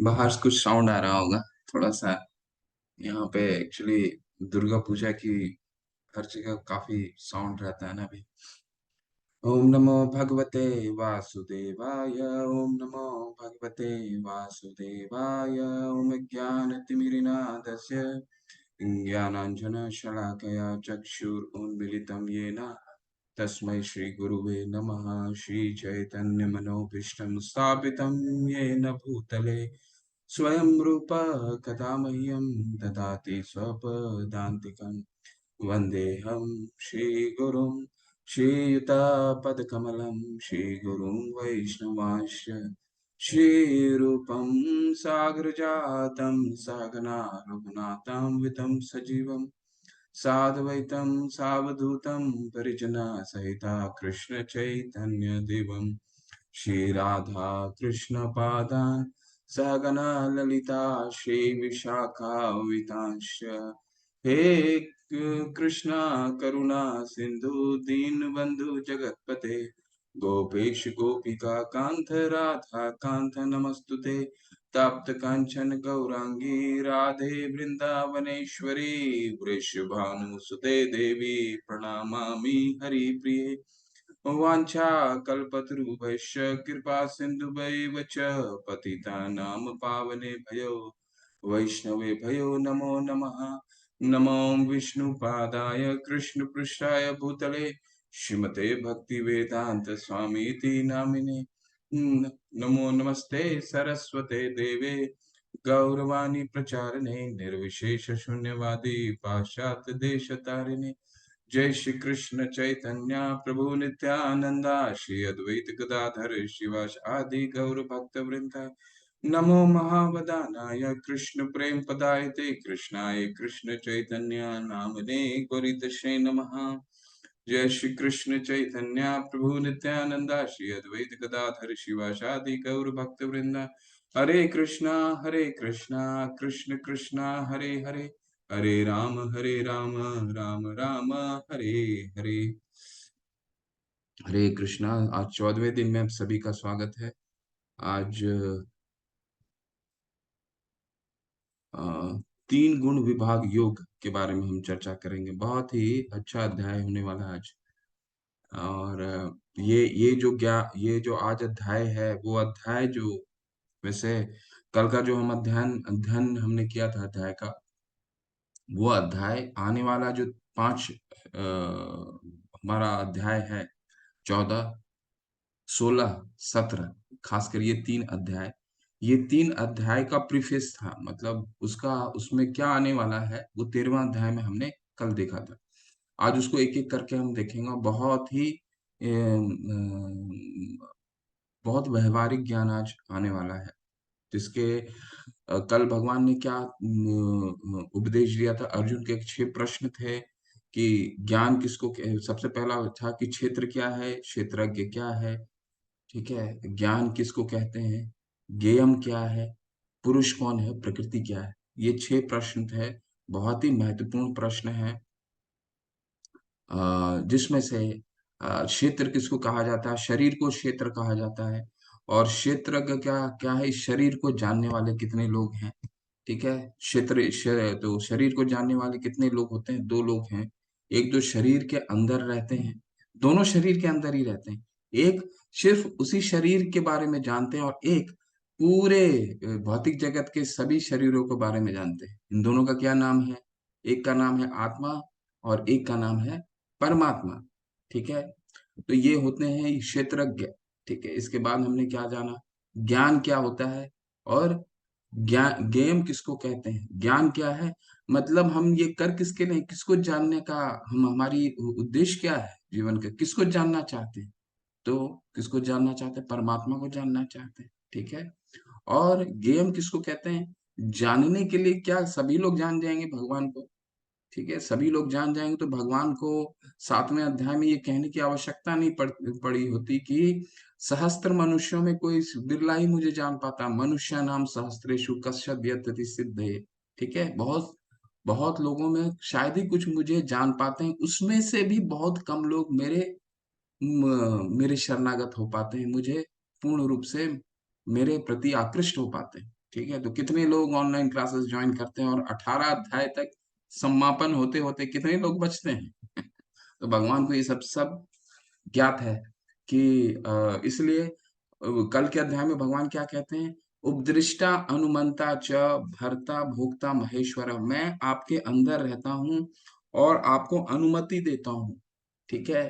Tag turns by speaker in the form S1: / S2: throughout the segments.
S1: बाहर से कुछ साउंड आ रहा होगा थोड़ा सा। यहाँ पे एक्चुअली दुर्गा पूजा की हर जगह काफी साउंड रहता है ना अभी। ओम नमो भगवते वासुदेवाय। ओम नमो भगवते वासुदेवाय। ओम ज्ञानतिमिरिनादस्य ज्ञानाञ्जनशलाकया चक्षुरुन्मिलितं येन तस्मै श्रीगुरुवे नमः। श्रीचैतन्यमनोभीष्टं स्थापितं येन भूतले स्वयं रूप कदा मह्यं ददाति स्वपदान्तिकं। वन्देऽहं श्रीगुरुं श्रीयुतापदकमलं श्रीगुरुं वैष्णवांश्च श्रीरूपं सागरजातं सहगना रघुनाथं वितं सजीवं साद्वैतं सावधूतं परिजनसहिता कृष्ण चैतन्य देवं श्रीराधा कृष्णपादान् सहगना ललिता श्रीविशाखान्वितांश्च। हे कृष्णा करुणा सिंधु दीनबंधु जगतपते गोपेश गोपिका कांत राधा कांत नमस्तुते। तप्त कांचन गौरांगी राधे वृंदावनेश्वरी वृषभानुसुते देवी प्रणमामि हरिप्रिये। वाञ्छाकल्पतरुभ्यश्च कृपा सिन्धुभैव च पतितानां पावनेभ्यो वैष्णवेभ्यो नमो नमः। नमो विष्णुपादाय कृष्णपृष्ठाय भूतले श्रीमते भक्तिवेदांत स्वामीति नामिने। नमो नमस्ते सरस्वते देवे गौरवाणी प्रचारिणे निर्विशेष शून्यवादी पाश्चात्य देश तारिणे। जय श्री कृष्ण चैतन्य प्रभु नित्यानंदा श्री अद्वैत गदाधर शिवास आदि गौर भक्त वृंदा। नमो महावदानाय कृष्ण प्रेम पदायते कृष्णाय कृष्ण चैतन्य नामने गोरितशे नमः। जय श्री कृष्ण चैतन्य प्रभु नित्यानंदा श्री अद्वैत गदाधर शिवास आदि गौर भक्त वृंदा। हरे कृष्णा कृष्ण कृष्णा हरे हरे हरे राम राम राम हरे हरे। हरे कृष्णा। आज 14वें दिन में आप सभी का स्वागत है। आज अ, तीन गुण विभाग योग के बारे में हम चर्चा करेंगे। बहुत ही अच्छा अध्याय होने वाला है आज। और ये जो आज अध्याय है वो अध्याय जो वैसे कल का जो हम अध्ययन हमने किया था अध्याय का, वो अध्याय आने वाला जो पांच हमारा अध्याय है, 14, 16, 17, खासकर ये तीन अध्याय का प्रीफेस था। मतलब उसका उसमें क्या आने वाला है वो 13वां अध्याय में हमने कल देखा था। आज उसको एक एक करके हम देखेंगे। बहुत ही बहुत व्यवहारिक ज्ञान आज आने वाला है, जिसके कल भगवान ने क्या उपदेश दिया था। अर्जुन के 6 प्रश्न थे कि ज्ञान सबसे पहला था कि क्षेत्र क्या है, क्षेत्रज्ञ क्या है, ठीक है, ज्ञान किसको कहते हैं, ज्ञेयम क्या है, पुरुष कौन है, प्रकृति क्या है। ये 6 प्रश्न थे। बहुत ही महत्वपूर्ण प्रश्न है, जिसमें से क्षेत्र किसको कहा जाता है, शरीर को क्षेत्र कहा जाता है। और क्षेत्रज्ञ क्या क्या है, इस शरीर को जानने वाले कितने लोग हैं, ठीक है। तो शरीर को जानने वाले कितने लोग होते हैं, 2 लोग हैं। एक जो शरीर के अंदर रहते हैं, दोनों शरीर के अंदर ही रहते हैं। एक सिर्फ उसी शरीर के बारे में जानते हैं, और एक पूरे भौतिक जगत के सभी शरीरों के बारे में जानते हैं। इन दोनों का क्या नाम है? एक का नाम है आत्मा और एक का नाम है परमात्मा, ठीक है। तो ये होते हैं क्षेत्रज्ञ, ठीक है। इसके बाद हमने क्या जाना, ज्ञान क्या होता है, और ज्ञेयम किसको कहते हैं। ज्ञान क्या है, मतलब हम ये कर किसके लिए, किसको जानने का, हम हमारी उद्देश्य क्या है जीवन का, किसको जानना चाहते हैं। तो किसको जानना चाहते हैं, परमात्मा को जानना चाहते हैं, ठीक है। और ज्ञेयम किसको कहते हैं, जानने के लिए क्या सभी लोग जान जाएंगे भगवान को, ठीक है। सभी लोग जान जाएंगे तो भगवान को 7वें अध्याय में ये कहने की आवश्यकता नहीं पड़ी होती कि सहस्त्र मनुष्यों में कोई बिरला ही मुझे जान पाता, मनुष्य नाम सहस्त्रेषु कश्चित् यतति सिद्धये, ठीक है। बहुत बहुत लोगों में शायद ही कुछ मुझे जान पाते हैं, उसमें से भी बहुत कम लोग मेरे शरणागत हो पाते हैं, मुझे पूर्ण रूप से मेरे प्रति आकृष्ट हो पाते हैं, ठीक है, तो कितने लोग ऑनलाइन क्लासेस ज्वाइन करते हैं और 18 अध्याय तक समापन होते होते कितने लोग बचते हैं? तो भगवान को ये सब ज्ञात है कि इसलिए कल के अध्याय में भगवान क्या कहते हैं? उपदृष्टा अनुमंता च भर्ता भोक्ता महेश्वर, मैं आपके अंदर रहता हूँ और आपको अनुमति देता हूँ। ठीक है,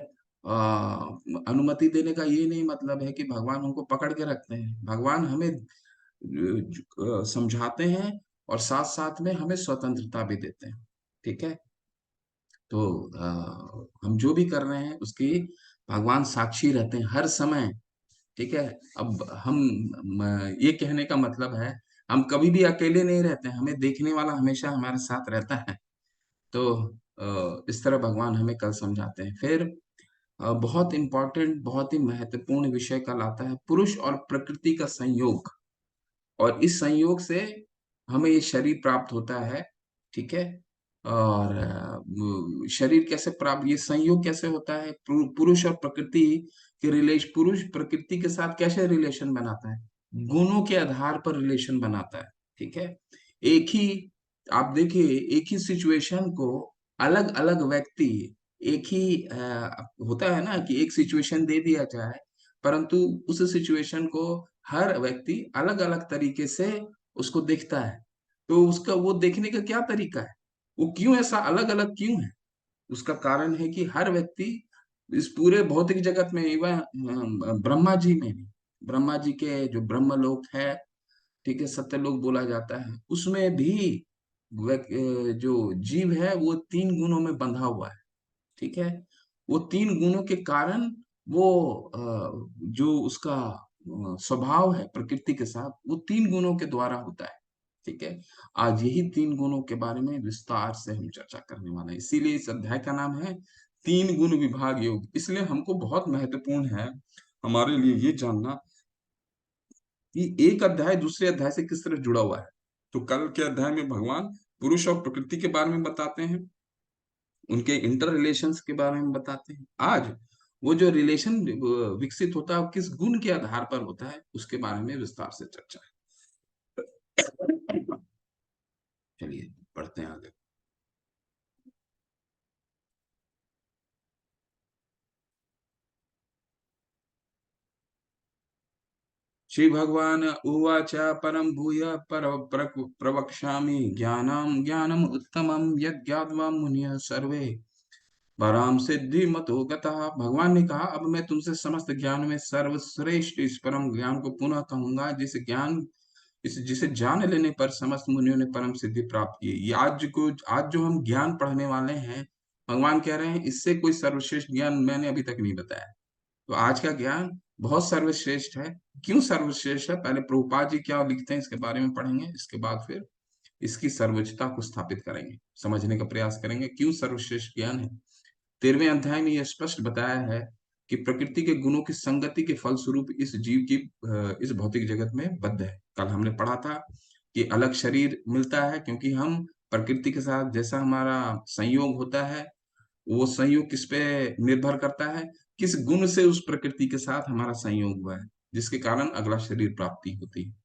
S1: अनुमति देने का ये नहीं मतलब है कि भगवान हमको पकड़ के रखते हैं। भगवान हमें समझाते हैं और साथ साथ में हमें स्वतंत्रता भी देते हैं। ठीक है, तो हम जो भी कर रहे हैं उसकी भगवान साक्षी रहते हैं हर समय। ठीक है, अब ये कहने का मतलब है हम कभी भी अकेले नहीं रहते हैं, हमें देखने वाला हमेशा हमारे साथ रहता है। तो इस तरह भगवान हमें कल समझाते हैं। फिर बहुत इंपॉर्टेंट, बहुत ही महत्वपूर्ण विषय कल आता है, पुरुष और प्रकृति का संयोग। और इस संयोग से हमें ये शरीर प्राप्त होता है। ठीक है, और शरीर कैसे प्राप्त, ये संयोग कैसे होता है? पुरुष और प्रकृति के रिलेशन, पुरुष प्रकृति के साथ कैसे रिलेशन बनाता है? गुणों के आधार पर रिलेशन बनाता है। ठीक है, एक ही, आप देखिए, एक ही सिचुएशन को अलग अलग व्यक्ति, एक ही होता है ना कि एक सिचुएशन दे दिया जाए, परंतु उस सिचुएशन को हर व्यक्ति अलग अलग तरीके से उसको देखता है। तो उसका वो देखने का क्या तरीका है, वो क्यों ऐसा अलग अलग क्यों है? उसका कारण है कि हर व्यक्ति इस पूरे भौतिक जगत में, इवन ब्रह्मा जी में भी, ब्रह्मा जी के जो ब्रह्मलोक है, ठीक है, सत्यलोक बोला जाता है, उसमें भी जो जीव है वो 3 गुणों में बंधा हुआ है। ठीक है, वो 3 गुणों के कारण वो जो उसका स्वभाव है प्रकृति के साथ, वो 3 गुणों के द्वारा होता है। ठीक है, आज यही 3 गुणों के बारे में विस्तार से हम चर्चा करने वाले हैं, इसीलिए इस अध्याय का नाम है 3 गुण विभाग योग। इसलिए हमको बहुत महत्वपूर्ण है हमारे लिए ये जानना कि एक अध्याय दूसरे अध्याय से किस तरह जुड़ा हुआ है। तो कल के अध्याय में भगवान पुरुष और प्रकृति के बारे में बताते हैं, उनके इंटर रिलेशंस के बारे में बताते हैं। आज वो जो रिलेशन विकसित होता है वो किस गुण के आधार पर होता है, उसके बारे में विस्तार से चर्चा है। चलिए पढ़ते हैं आगे। श्री भगवान उवाच परम भूय प्रवक्ष्यामि ज्ञानम ज्ञानम उत्तमम यज्ञात्वा मुनिय सर्वे पराम सिद्धि मतो गतः। भगवान ने कहा, अब मैं तुमसे समस्त ज्ञान में सर्वश्रेष्ठ इस परम ज्ञान को पुनः कहूंगा, जिसे जान लेने पर समस्त मुनियों ने परम सिद्धि प्राप्त की। ये आज जो हम ज्ञान पढ़ने वाले हैं, भगवान कह रहे हैं इससे कोई सर्वश्रेष्ठ ज्ञान मैंने अभी तक नहीं बताया। तो आज का ज्ञान बहुत सर्वश्रेष्ठ है। क्यों सर्वश्रेष्ठ है, पहले प्रभुपाद जी क्या लिखते हैं इसके बारे में पढ़ेंगे, इसके बाद फिर इसकी सर्वोच्चता को स्थापित करेंगे, समझने का प्रयास करेंगे क्यों सर्वश्रेष्ठ ज्ञान है। 13वें अध्याय में यह स्पष्ट बताया है कि प्रकृति के गुणों की संगति के फलस्वरूप इस जीव की इस भौतिक जगत में बद्ध है। कल हमने पढ़ा था कि अलग शरीर मिलता है क्योंकि हम प्रकृति के साथ जैसा हमारा संयोग होता है, वो संयोग किस पे निर्भर करता है? किस गुण से उस प्रकृति के साथ हमारा संयोग हुआ है, जिसके कारण अगला शरीर प्राप्ति होती है।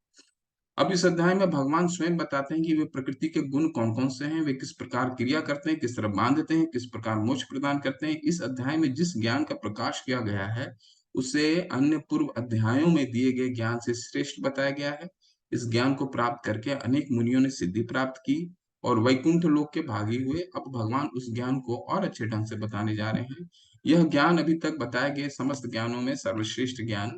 S1: अब इस अध्याय में भगवान स्वयं बताते हैं कि वे प्रकृति के गुण कौन कौन से हैं, वे किस प्रकार क्रिया करते हैं, किस तरह बांधते हैं, किस प्रकार मोक्ष प्रदान करते हैं। इस अध्याय में जिस ज्ञान का प्रकाश किया गया है उसे अन्य पूर्व अध्यायों में दिए गए ज्ञान से श्रेष्ठ बताया गया है। इस ज्ञान को प्राप्त करके अनेक मुनियों ने सिद्धि प्राप्त की और वैकुंठ लोक के भागी हुए। अब भगवान उस ज्ञान को और अच्छे ढंग से बताने जा रहे हैं। यह ज्ञान अभी तक बताए गए समस्त ज्ञानों में सर्वश्रेष्ठ ज्ञान,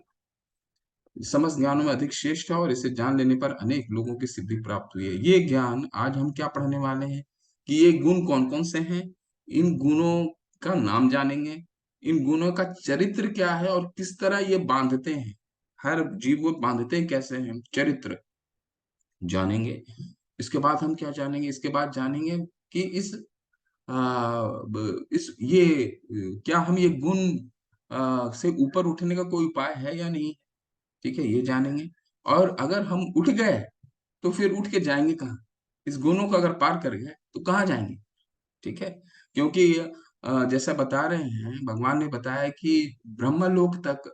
S1: समस्त ज्ञानों में अधिक श्रेष्ठ है और इसे जान लेने पर अनेक लोगों की सिद्धि प्राप्त हुई है। ये ज्ञान आज हम क्या पढ़ने वाले हैं कि ये गुण कौन कौन से हैं, इन गुणों का नाम जानेंगे, इन गुणों का चरित्र क्या है और किस तरह ये बांधते हैं, हर जीव को बांधते हैं कैसे हैं, चरित्र जानेंगे। इसके बाद हम क्या जानेंगे, इसके बाद जानेंगे कि इस ये क्या हम ये गुण से ऊपर उठने का कोई उपाय है या नहीं। ठीक है, ये जानेंगे। और अगर हम उठ गए तो फिर उठ के जाएंगे कहाँ? इस गुणों को अगर पार कर गए तो कहाँ जाएंगे? ठीक है, क्योंकि जैसा बता रहे हैं, भगवान ने बताया कि ब्रह्मलोक तक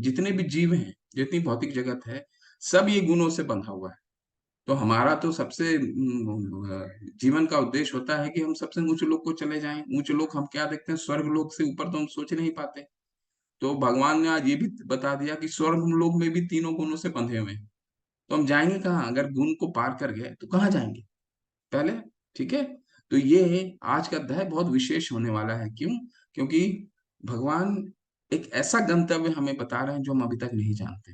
S1: जितने भी जीव हैं, जितनी भौतिक जगत है, सब ये गुणों से बंधा हुआ है। तो हमारा तो सबसे जीवन का उद्देश्य होता है कि हम सबसे ऊंचे लोक को चले जाएं। ऊंचे लोक हम क्या देखते हैं, स्वर्ग लोक से ऊपर तो हम सोच नहीं पाते। तो भगवान ने आज ये भी बता दिया कि स्वर्ग लोक में भी तीनों गुणों से बंधे हुए हैं। तो हम जाएंगे कहाँ? अगर गुण को पार कर गए तो कहाँ जाएंगे पहले? ठीक है। तो ये आज का अध्याय बहुत विशेष होने वाला है। क्यों? क्योंकि भगवान एक ऐसा गंतव्य हमें बता रहे हैं जो हम अभी तक नहीं जानते।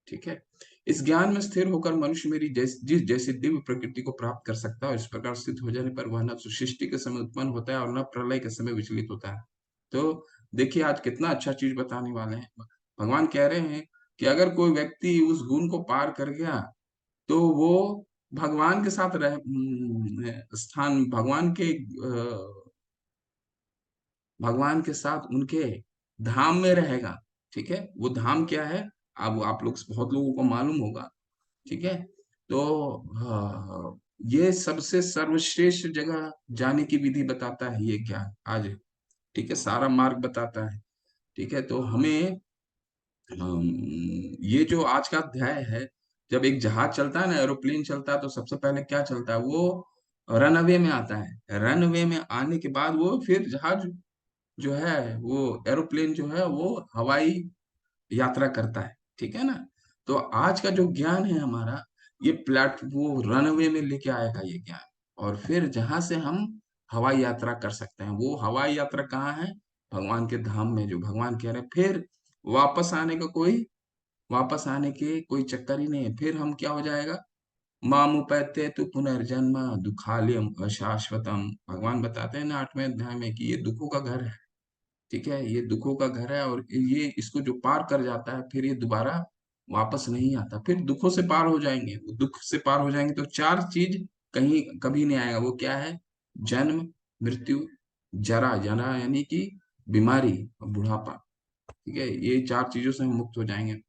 S1: ठीक है। इस ज्ञान में स्थिर होकर मनुष्य मेरी जिस जैसी दिव्य प्रकृति को प्राप्त कर सकता है, इस प्रकार स्थित हो जाने पर वह न तो सृष्टि के समय उत्पन्न होता है और न प्रलय के समय विचलित होता है। तो देखिए आज कितना अच्छा चीज बताने वाले हैं। भगवान कह रहे हैं कि अगर कोई व्यक्ति उस गुण को पार कर गया तो वो भगवान के साथ स्थान भगवान के साथ उनके धाम में रहेगा। ठीक है। वो धाम क्या है? अब आप लोग बहुत लोगों को मालूम होगा। ठीक है। तो ये सबसे सर्वश्रेष्ठ जगह जाने की विधि बताता है ये ज्ञान आज। ठीक है। सारा मार्ग बताता है। ठीक है। तो हमें ये जो आज का अध्याय है, जब एक जहाज चलता है ना, एरोप्लेन चलता है, तो सबसे पहले क्या चलता है? वो रनवे में आता है। रनवे में आने के बाद वो फिर जहाज जो है, वो एरोप्लेन जो है वो हवाई यात्रा करता है। ठीक है ना। तो आज का जो ज्ञान है हमारा, ये वो रनवे में लेके आएगा ये ज्ञान। और फिर जहां से हम हवाई यात्रा कर सकते हैं, वो हवाई यात्रा कहाँ है? भगवान के धाम में। जो भगवान कह रहे हैं फिर वापस आने का वापस आने के कोई चक्कर ही नहीं है। फिर हम क्या हो जाएगा? मामुपैते तु पुनर्जन्म दुखालयम अशाश्वतम। भगवान बताते हैं ना 8वें अध्याय में कि ये दुखों का घर है। ठीक है। ये दुखों का घर है और ये इसको जो पार कर जाता है फिर ये दोबारा वापस नहीं आता। फिर दुखों से पार हो जाएंगे। दुख से पार हो जाएंगे तो चार चीज कहीं कभी नहीं आएगा। वो क्या है? जन्म, मृत्यु, जरा, जरा यानी कि बीमारी और बुढ़ापा। ठीक है। ये चार चीजों से हम मुक्त हो जाएंगे।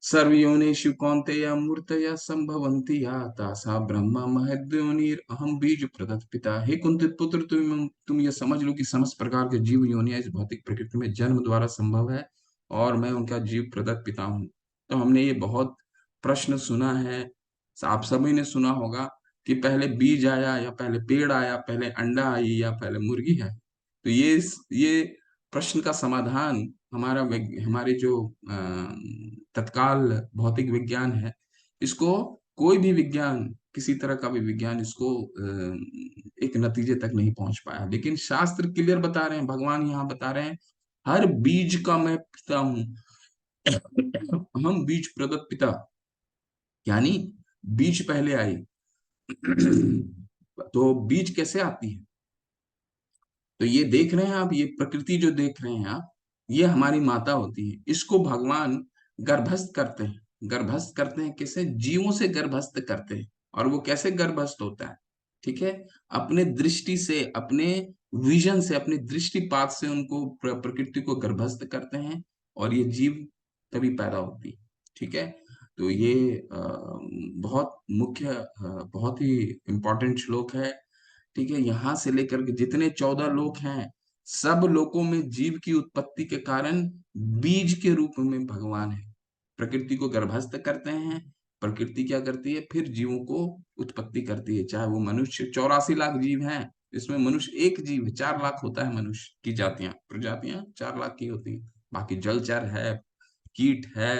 S1: सर्वयोनिषु कौन्तेय मूर्तयः सम्भवन्ति या तासा ब्रह्म महद्योनिर अहम बीज प्रदत्त पिता। हे कुंती पुत्र, तुम ये समझ लो कि समस्त प्रकार के जीव योनियां इस भौतिक प्रकृति में जन्म द्वारा संभव है और मैं उनका जीव प्रदत्त पिता हूँ। तो हमने ये बहुत प्रश्न सुना है, आप सभी ने सुना होगा कि पहले बीज आया या पहले पेड़ आया, पहले अंडा आई या पहले मुर्गी है। तो ये प्रश्न का समाधान हमारे जो तत्काल भौतिक विज्ञान है, इसको कोई भी विज्ञान, किसी तरह का भी विज्ञान इसको एक नतीजे तक नहीं पहुंच पाया। लेकिन शास्त्र क्लियर बता रहे हैं, भगवान यहाँ बता रहे हैं, हर बीज का मैं पिता हूँ। हम बीज प्रदत्त पिता, यानी बीज पहले आई। तो बीज कैसे आती है? तो ये देख रहे हैं आप, ये प्रकृति जो देख रहे हैं आप, ये हमारी माता होती है। इसको भगवान गर्भस्थ करते हैं। गर्भस्थ करते हैं किसे? जीवों से गर्भस्थ करते हैं। और वो कैसे गर्भस्थ होता है? ठीक है। अपने दृष्टि से, अपने विजन से, अपने दृष्टिपात से उनको प्रकृति को गर्भस्थ करते हैं और ये जीव तभी पैदा होती है। ठीक है। तो ये बहुत मुख्य, बहुत ही इंपॉर्टेंट श्लोक है। ठीक है। यहां से लेकर के जितने 14 लोक हैं, सब लोकों में जीव की उत्पत्ति के कारण बीज के रूप में भगवान है। प्रकृति को गर्भस्थ करते हैं, प्रकृति क्या करती है? फिर जीवों को उत्पत्ति करती है। चाहे वो मनुष्य, 84 लाख जीव हैं, इसमें मनुष्य एक जीव है। 4 लाख होता है मनुष्य की जातियां, प्रजातियां 4 लाख की होती हैं। बाकी जलचर है, कीट है,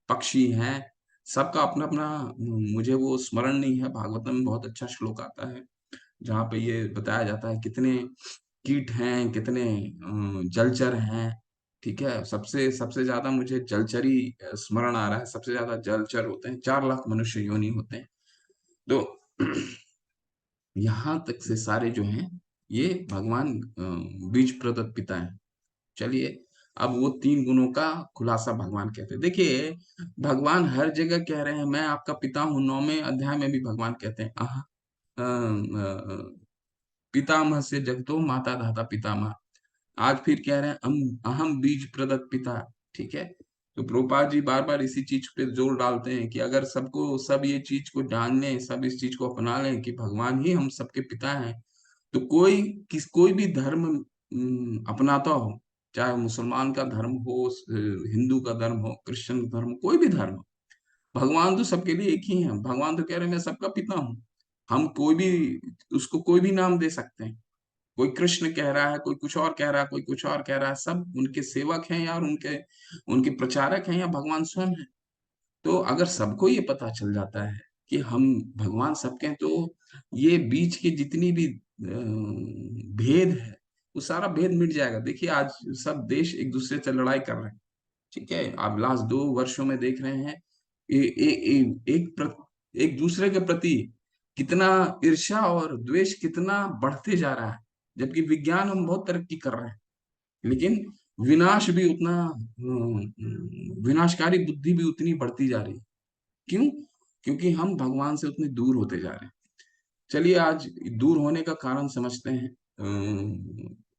S1: पक्षी हैं, सबका अपना अपना, मुझे वो स्मरण नहीं है। भागवतम में बहुत अच्छा श्लोक आता है जहाँ पे ये बताया जाता है कितने कीट हैं, कितने जलचर हैं। ठीक है। सबसे सबसे ज्यादा मुझे जलचरी स्मरण आ रहा है। सबसे ज्यादा जलचर होते हैं, 4 लाख मनुष्य योनि होते हैं। तो यहाँ तक से सारे जो हैं, ये भगवान बीज प्रदत्त पिता है। चलिए, अब वो तीन गुणों का खुलासा भगवान कहते हैं। देखिए, भगवान हर जगह कह रहे हैं मैं आपका पिता हूँ। 9वें अध्याय में भी भगवान कहते हैं पितामह से जगतो माता धाता पितामह। आज फिर कह रहे हैं अहम बीज प्रदत्त पिता। ठीक है। तो प्रभुपाद जी बार बार इसी चीज पे जोर डालते हैं कि अगर सब ये चीज को जान लें, सब इस चीज को अपना लें कि भगवान ही हम सबके पिता हैं, तो कोई भी धर्म अपनाता हो, चाहे मुसलमान का धर्म हो, हिंदू का धर्म हो, क्रिश्चियन का धर्म, कोई भी धर्म हो, भगवान तो सबके लिए एक ही है। भगवान तो कह रहे हैं मैं सबका पिता हूँ। हम कोई भी उसको कोई भी नाम दे सकते हैं। कोई कृष्ण कह रहा है, कोई कुछ और कह रहा है, कोई कुछ और कह रहा है, सब उनके सेवक हैं या उनके उनके प्रचारक हैं या भगवान स्वयं है। तो अगर सबको ये पता चल जाता है कि हम भगवान सबके हैं, तो ये बीच की जितनी भी भेद है, वो सारा भेद मिट जाएगा। देखिए आज सब देश एक दूसरे से लड़ाई कर रहे हैं। ठीक है, आप लास्ट 2 वर्षों में देख रहे हैं ए, ए, ए, एक दूसरे के प्रति कितना ईर्ष्या और द्वेष कितना बढ़ते जा रहा है। जबकि विज्ञान हम बहुत तरक्की कर रहे हैं, लेकिन विनाश भी उतना विनाशकारी बुद्धि भी उतनी बढ़ती जा रही है। क्यों? क्योंकि हम भगवान से उतने दूर होते जा रहे हैं। चलिए आज दूर होने का कारण समझते हैं।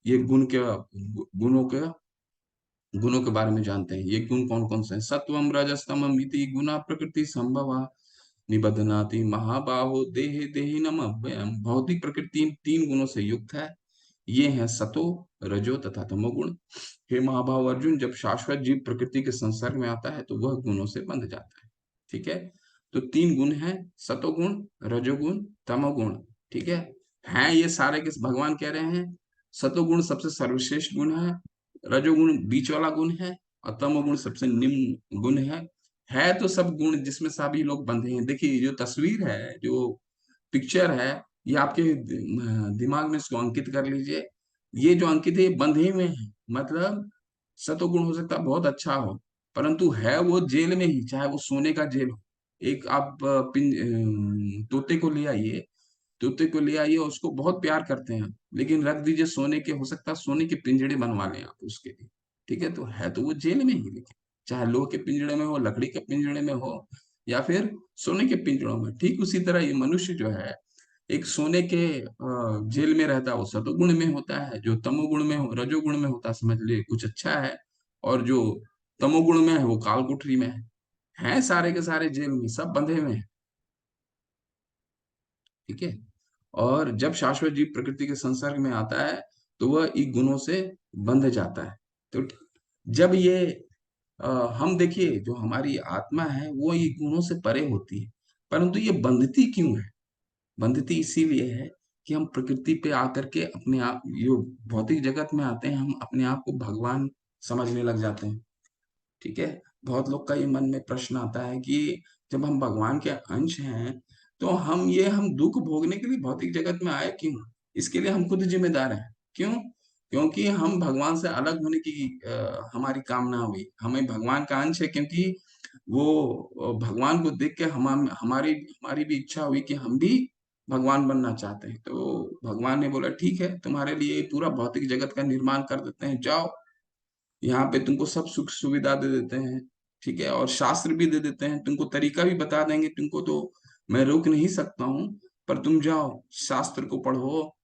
S1: ये गुणों के बारे में जानते हैं। ये गुण कौन कौन से हैं? सत्वम रजस तमम इति गुणा प्रकृति संभवा निबधनाति महाबाहो देहे देहिनम अव्ययम्। भौतिक प्रकृति इन 3 गुणों से युक्त है। ये हैं सतो, रजो तथा तमोगुण। हे महाभाव अर्जुन, जब शाश्वत जीव प्रकृति के संसर्ग में आता है तो वह गुणों से बंध जाता है। ठीक है, तो 3 गुण हैं, सतोगुण, रजोगुण, तमोगुण। ठीक है ये सारे किस भगवान कह रहे हैं? सतोगुण सबसे सर्वश्रेष्ठ गुण है, रजोगुण बीच वाला गुण है, और तमोगुण सबसे निम्न गुण है तो सब गुण जिसमें सभी लोग बंधे हैं। देखिए जो तस्वीर है, जो पिक्चर है, ये आपके दिमाग में इसको अंकित कर लीजिए। ये जो अंकित है ये बंधे हुए हैं, मतलब सतोगुण हो सकता है बहुत अच्छा हो, परंतु है वो जेल में ही, चाहे वो सोने का जेल हो। एक आप तोते को ले आइए, तोते को ले आइए, उसको बहुत प्यार करते हैं, लेकिन रख दीजिए सोने के, हो सकता है सोने के पिंजड़े बनवा लें आप उसके लिए। ठीक है, तो है तो वो जेल में ही, लेकिन चाहे लोहे के पिंजड़े में हो, लकड़ी के पिंजड़े में हो, या फिर सोने के पिंजड़ों में। ठीक उसी तरह ये मनुष्य जो है, एक सोने के जेल में रहता है, वो सतोगुण में होता है। जो तमोगुण में हो, रजोगुण में होता है, समझ लिए कुछ अच्छा है। और जो तमोगुण में है वो काल कोठरी में है सारे के सारे जेल में, सब बंधे हुए हैं। ठीक है, और जब शाश्वत जीव प्रकृति के संसर्ग में आता है तो वह इन गुणों से बंध जाता है। तो जब ये अ, हम देखिए जो हमारी आत्मा है वो ये गुणों से परे होती है, परंतु ये बंधती क्यों है? बंधती इसीलिए है कि हम प्रकृति पे आकर के अपने आप, यो भौतिक जगत में आते हैं, हम अपने आप को भगवान समझने लग जाते हैं। ठीक है, बहुत लोग का ये मन में प्रश्न आता है कि जब हम भगवान के अंश हैं, तो हम दुख भोगने के लिए भौतिक जगत में आए क्यों? इसके लिए हम खुद जिम्मेदार हैं। क्यों? क्योंकि हम भगवान से अलग होने की हमारी कामना हुई। हमें भगवान का अंश है, क्योंकि वो भगवान को देख के हमारी हमारी भी इच्छा हुई कि हम भी भगवान बनना चाहते हैं। तो भगवान ने बोला ठीक है, तुम्हारे लिए पूरा भौतिक जगत का निर्माण कर देते हैं, जाओ, यहाँ पे तुमको सब सुख सुविधा दे देते हैं। ठीक है, और शास्त्र भी दे देते हैं, तुमको तरीका भी बता देंगे, तुमको तो मैं रोक नहीं सकता हूँ, पर तुम जाओ, शास्त्र को पढ़ो,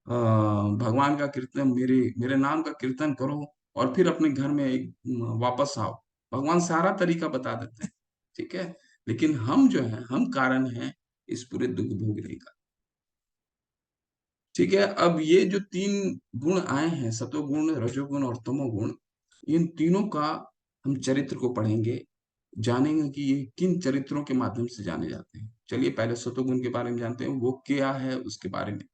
S1: भगवान का कीर्तन, मेरे मेरे नाम का कीर्तन करो, और फिर अपने घर में वापस आओ। भगवान सारा तरीका बता देते हैं। ठीक है, लेकिन हम जो है, हम कारण हैं इस पूरे दुख भोगने का। ठीक है, अब ये जो 3 गुण आए हैं, सतोगुण, रजोगुण और तमोगुण, इन तीनों का हम चरित्र को पढ़ेंगे, जानेंगे कि ये किन चरित्रों के माध्यम से जाने जाते हैं। चलिए पहले सतोगुण के बारे में जानते हैं, वो क्या है उसके बारे में।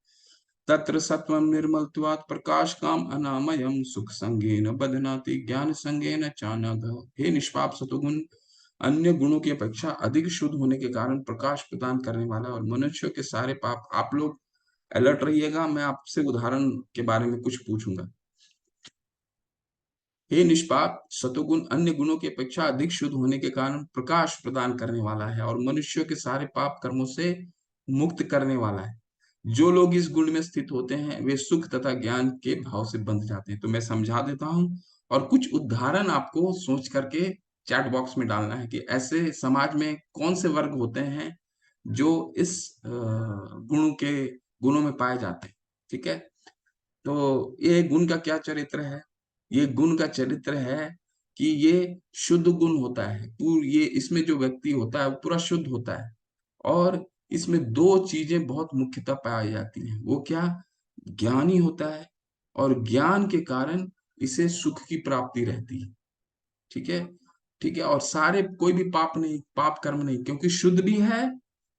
S1: तत्र सत्वं निर्मलत्वात् प्रकाश काम अनामयम सुख संगेन बध्नाति ज्ञान संगेन चानघ। हे निष्पाप सतोगुण अन्य गुणों की अपेक्षा अधिक शुद्ध होने के कारण प्रकाश प्रदान करने वाला और मनुष्यों के सारे पाप। आप लोग अलर्ट रहिएगा, मैं आपसे उदाहरण के बारे में कुछ पूछूंगा। हे निष्पाप सतोगुण अन्य गुणों की अपेक्षा अधिक शुद्ध होने के कारण प्रकाश प्रदान करने वाला है और मनुष्यों के सारे पाप कर्मों से मुक्त करने वाला है। जो लोग इस गुण में स्थित होते हैं वे सुख तथा ज्ञान के भाव से बंध जाते हैं। तो मैं समझा देता हूं, और कुछ उदाहरण आपको सोच करके चैट बॉक्स में डालना है कि ऐसे समाज में कौन से वर्ग होते हैं जो इस गुणों में पाए जाते हैं। ठीक है, तो ये गुण का क्या चरित्र है? ये गुण का चरित्र है कि ये शुद्ध गुण होता है। ये इसमें जो व्यक्ति होता है वो पूरा शुद्ध होता है, और इसमें 2 चीजें बहुत मुख्यतः पाई जाती हैं। वो क्या? ज्ञानी होता है, और ज्ञान के कारण इसे सुख की प्राप्ति रहती है। ठीक है, ठीक है। और सारे कोई भी पाप नहीं, पाप कर्म नहीं, क्योंकि शुद्ध भी है,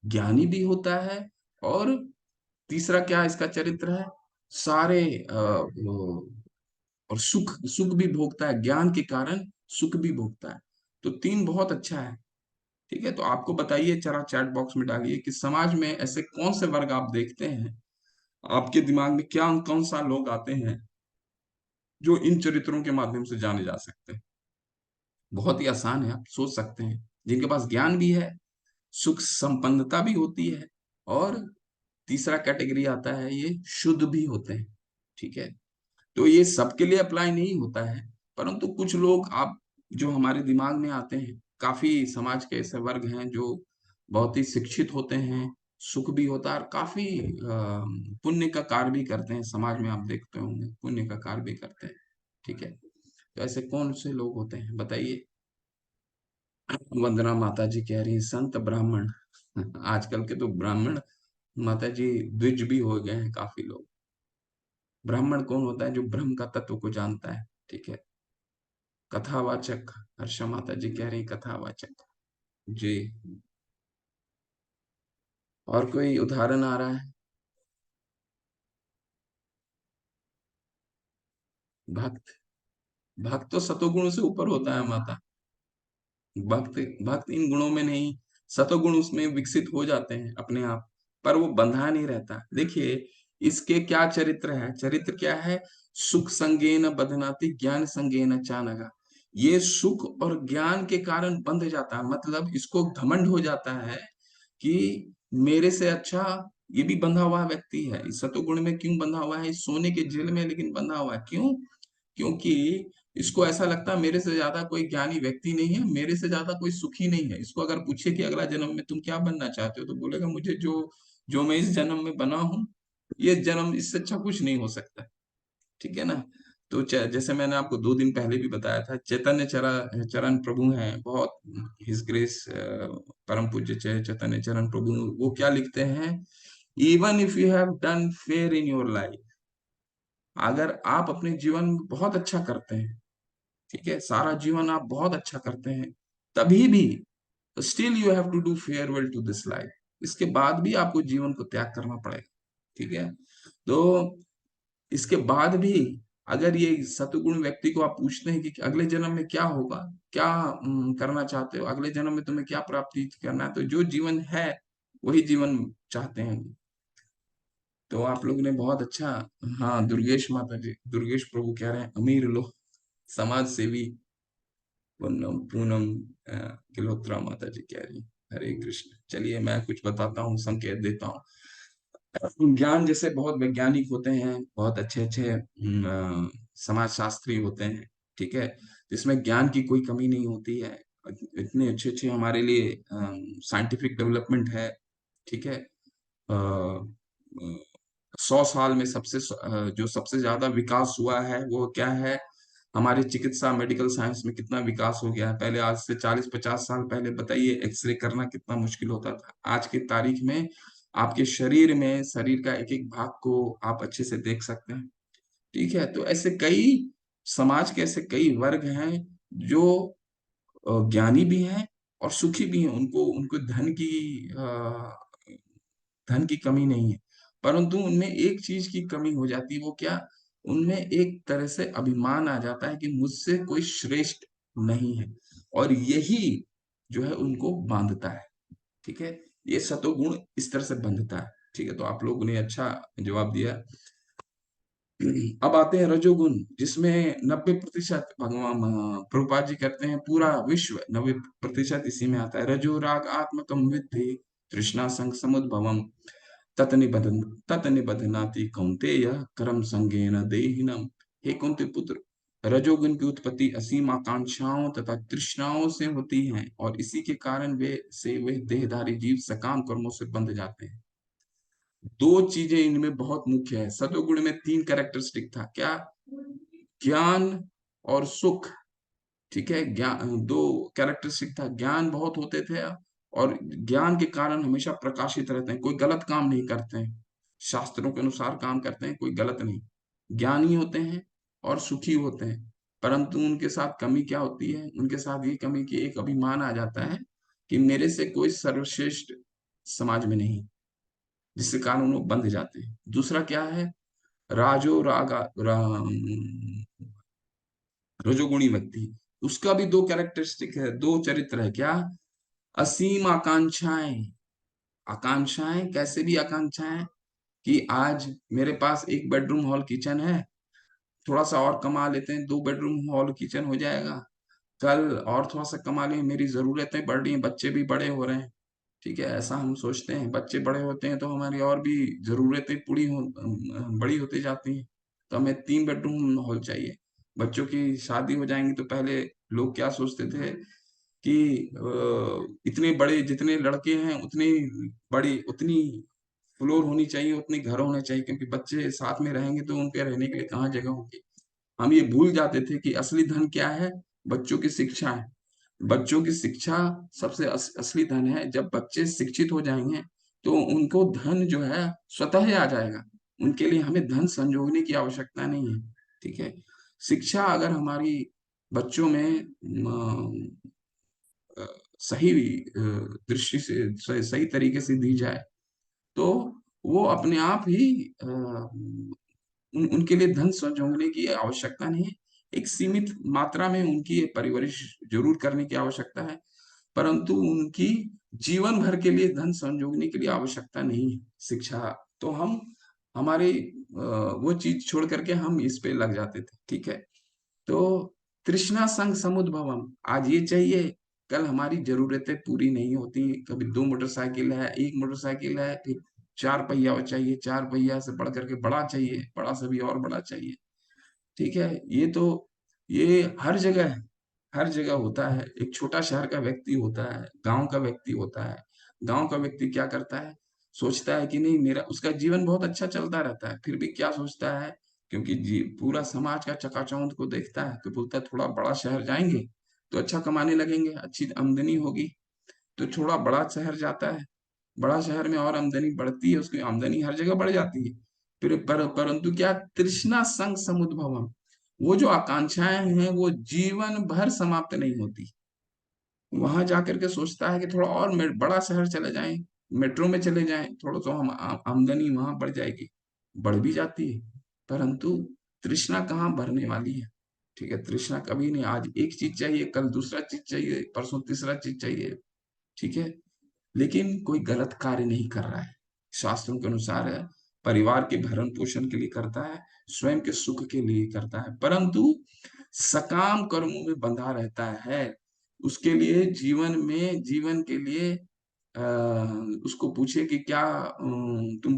S1: ज्ञानी भी होता है, और तीसरा क्या इसका चरित्र है, सारे और सुख सुख भी भोगता है, ज्ञान के कारण सुख भी भोगता है। तो तीन बहुत अच्छा है। ठीक है, तो आपको बताइए, जरा चैट बॉक्स में डालिए कि समाज में ऐसे कौन से वर्ग आप देखते हैं, आपके दिमाग में क्या कौन सा लोग आते हैं जो इन चरित्रों के माध्यम से जाने जा सकते हैं। बहुत ही आसान है, आप सोच सकते हैं, जिनके पास ज्ञान भी है, सुख संपन्नता भी होती है, और तीसरा कैटेगरी आता है, ये शुद्ध भी होते हैं। ठीक है, तो ये सबके लिए अप्लाई नहीं होता है, परंतु कुछ लोग आप जो हमारे दिमाग में आते हैं, काफी समाज के ऐसे वर्ग हैं जो बहुत ही शिक्षित होते हैं, सुख भी होता है, और काफी पुण्य का कार्य भी करते हैं, समाज में आप देखते होंगे पुण्य का कार्य भी करते हैं। ठीक है, तो ऐसे कौन से लोग होते हैं बताइए। वंदना माता जी कह रही हैं, संत ब्राह्मण। आजकल के तो ब्राह्मण माता जी द्विज भी हो गए हैं काफी लोग। ब्राह्मण कौन होता है, जो ब्रह्म का तत्व को जानता है। ठीक है, कथावाचक, हर्षा माता जी कह रही हैं कथावाचक। जी, और कोई उदाहरण आ रहा है। भक्त, भक्त तो सतोगुण से ऊपर होता है माता। भक्त, भक्त इन गुणों में नहीं, सतोगुण उसमें विकसित हो जाते हैं अपने आप, पर वो बंधा नहीं रहता। देखिए, इसके क्या चरित्र है, चरित्र क्या है, सुख संगेन बधनाति ज्ञान संगेन चानगा। ये सुख और ज्ञान के कारण बंध जाता है, मतलब इसको घमंड हो जाता है कि मेरे से अच्छा ये भी बंधा हुआ व्यक्ति है। इस सतोगुण में क्यों बंधा हुआ है, इस सोने के जेल में लेकिन बंधा हुआ है, क्यों, क्योंकि इसको ऐसा लगता है मेरे से ज्यादा कोई ज्ञानी व्यक्ति नहीं है, मेरे से ज्यादा कोई सुखी नहीं है। इसको अगर पूछे कि अगला जन्म में तुम क्या बनना चाहते हो, तो बोलेगा मुझे जो जो मैं इस जन्म में बना हूं, ये जन्म इससे अच्छा कुछ नहीं हो सकता। ठीक है ना। तो जैसे मैंने आपको 2 दिन पहले भी बताया था, चैतन्य चरण प्रभु हैं बहुत, हिज ग्रेस परम पूज्य चैतन्य चरण प्रभु, वो क्या लिखते हैं, even if you have done fair in your life, अगर आप अपने जीवन में बहुत अच्छा करते हैं, ठीक है, सारा जीवन आप बहुत अच्छा करते हैं, तभी भी still you have to do farewell to this life, इसके बाद भी आपको जीवन को त्याग करना पड़ेगा। ठीक है, तो इसके बाद भी अगर ये सतुगुण व्यक्ति को आप पूछते हैं कि अगले जन्म में क्या होगा, क्या करना चाहते हो, अगले जन्म में तुम्हें क्या प्राप्ति करना है, तो जो जीवन है वही जीवन चाहते हैं। तो आप लोग ने बहुत अच्छा, हाँ दुर्गेश माता जी, दुर्गेश प्रभु कह रहे हैं अमीर लोग, समाज सेवी पूनम पूनम गिल्होत्रा माता जी कह रही हैं, हरे कृष्ण। चलिए मैं कुछ बताता हूँ, संकेत देता हूँ। ज्ञान जैसे बहुत वैज्ञानिक होते हैं, बहुत अच्छे अच्छे समाज शास्त्री होते हैं। ठीक है, जिसमें ज्ञान की कोई कमी नहीं होती है, इतने अच्छे अच्छे हमारे लिए साइंटिफिक डेवलपमेंट है। ठीक है, 100 साल में जो सबसे ज्यादा विकास हुआ है वो क्या है, हमारी चिकित्सा मेडिकल साइंस में कितना विकास हो गया है। पहले आज से 40-50 साल पहले बताइए, एक्सरे करना कितना मुश्किल होता था, आज की तारीख में आपके शरीर में, शरीर का एक एक भाग को आप अच्छे से देख सकते हैं। ठीक है, तो ऐसे कई समाज के ऐसे कई वर्ग हैं जो ज्ञानी भी हैं और सुखी भी हैं, उनको उनको धन की कमी नहीं है, परंतु उनमें एक चीज की कमी हो जाती है, वो क्या, उनमें एक तरह से अभिमान आ जाता है कि मुझसे कोई श्रेष्ठ नहीं है, और यही जो है उनको बांधता है। ठीक है, ये सतोगुण इस तरह से बंधता है। ठीक है, तो आप लोगों ने अच्छा जवाब दिया। अब आते हैं रजोगुण, जिसमें 90% भगवान प्रभुपाद जी कहते हैं पूरा विश्व 90% इसी में आता है। रजो राग आत्मकम विद्धि तृष्णा संग समुद्भवम ततनिबधन ततनिबधनाति कौन्तेय कर्म संगेन देहिनम। हे कुंती पुत्र, रजोगुण की उत्पत्ति असीम आकांक्षाओं तथा तृष्णाओं से होती है, और इसी के कारण वे देहधारी जीव सकाम कर्मों से बंध जाते हैं। दो चीजें इनमें बहुत मुख्य है, सतोगुण में 3 कैरेक्टरिस्टिक था, क्या, ज्ञान और सुख। ठीक है, ज्ञान, 2 कैरेक्टरिस्टिक था, ज्ञान बहुत होते थे, और ज्ञान के कारण हमेशा प्रकाशित रहते हैं, कोई गलत काम नहीं करते हैं, शास्त्रों के अनुसार काम करते हैं, कोई गलत नहीं, ज्ञानी होते हैं, और सुखी होते हैं। परंतु उनके साथ कमी क्या होती है? उनके साथ ये कमी कि एक अभिमान आ जाता है कि मेरे से कोई सर्वश्रेष्ठ समाज में नहीं, जिसके कारण वो बंध जाते हैं। दूसरा क्या है? राजो रागा रजोगुणी व्यक्ति, उसका भी दो कैरेक्टरिस्टिक है, दो चरित्र है। क्या? असीम आकांक्षाएं। आकांक्षाएं, कैसे भी आकांक्षाएं कि आज मेरे पास एक बेडरूम हॉल किचन है, थोड़ा सा और कमा लेते हैं, 2 बेडरूम हॉल किचन हो जाएगा। कल और थोड़ा सा कमा लें, मेरी जरूरतें बढ़ रही हैं, बच्चे भी बड़े हो रहे हैं। ठीक है, ऐसा हम सोचते हैं। बच्चे बड़े होते हैं तो हमारी और भी जरूरतें बड़ी होती जाती हैं। तो हमें 3 बेडरूम हॉल चाहिए। बच्चों की शादी हो जाएंगी तो पहले लोग क्या सोचते थे कि इतने बड़े जितने लड़के हैं उतनी बड़ी उतनी फ्लोर होनी चाहिए, उतने घर होने चाहिए, क्योंकि बच्चे साथ में रहेंगे तो उनके रहने के लिए कहाँ जगह होगी। हम ये भूल जाते थे कि असली धन क्या है? बच्चों की शिक्षा है। बच्चों की शिक्षा सबसे असली धन है। जब बच्चे शिक्षित हो जाएंगे तो उनको धन जो है स्वतः ही आ जाएगा। उनके लिए हमें धन संजोगने की आवश्यकता नहीं है। ठीक है, शिक्षा अगर हमारी बच्चों में अ, सही दृष्टि से सही तरीके से दी जाए तो वो अपने आप ही उनके लिए धन संजोगने की आवश्यकता नहीं है। एक सीमित मात्रा में उनकी परवरिश जरूर करने की आवश्यकता है, परंतु उनकी जीवन भर के लिए धन संजोगने के लिए आवश्यकता नहीं है शिक्षा। तो हम हमारे वो चीज छोड़ करके हम इस पे लग जाते थे। ठीक है, तो तृष्णा संग समुद्भवम, आज ये चाहिए, कल हमारी जरूरतें पूरी नहीं होती। कभी 2 मोटरसाइकिल है, 1 मोटरसाइकिल है, फिर 4 पहिया चाहिए, 4 पहिया से बढ़ करके बड़ा चाहिए, बड़ा से भी और बड़ा चाहिए। ठीक है, ये हर जगह है, हर जगह होता है। एक छोटा शहर का व्यक्ति होता है, गांव का व्यक्ति होता है। गांव का व्यक्ति क्या करता है? सोचता है कि नहीं, मेरा उसका जीवन बहुत अच्छा चलता रहता है, फिर भी क्या सोचता है? क्योंकि पूरा समाज का चकाचौंध को देखता है तो बोलता है थोड़ा बड़ा शहर जाएंगे तो अच्छा कमाने लगेंगे, अच्छी आमदनी होगी। तो थोड़ा बड़ा शहर जाता है, बड़ा शहर में और आमदनी बढ़ती है, उसकी आमदनी हर जगह बढ़ जाती है। फिर परंतु क्या? तृष्णा संग समुद्भवम, वो जो आकांक्षाएं हैं वो जीवन भर समाप्त नहीं होती। वहां जाकर के सोचता है कि थोड़ा और बड़ा शहर चले जाएं, मेट्रो में चले जाएं, थोड़ा तो हम आमदनी वहां बढ़ जाएगी। बढ़ भी जाती है, परंतु तृष्णा कहाँ भरने वाली है? ठीक है, तृष्णा कभी नहीं। आज एक चीज चाहिए, कल दूसरा चीज चाहिए, परसों तीसरा चीज चाहिए। ठीक है, लेकिन कोई गलत कार्य नहीं कर रहा है। शास्त्रों के अनुसार है, परिवार के भरण पोषण के लिए करता है, स्वयं के सुख के लिए करता है, परंतु सकाम कर्मों में बंधा रहता है। उसके लिए जीवन के लिए आ, उसको पूछे कि क्या तुम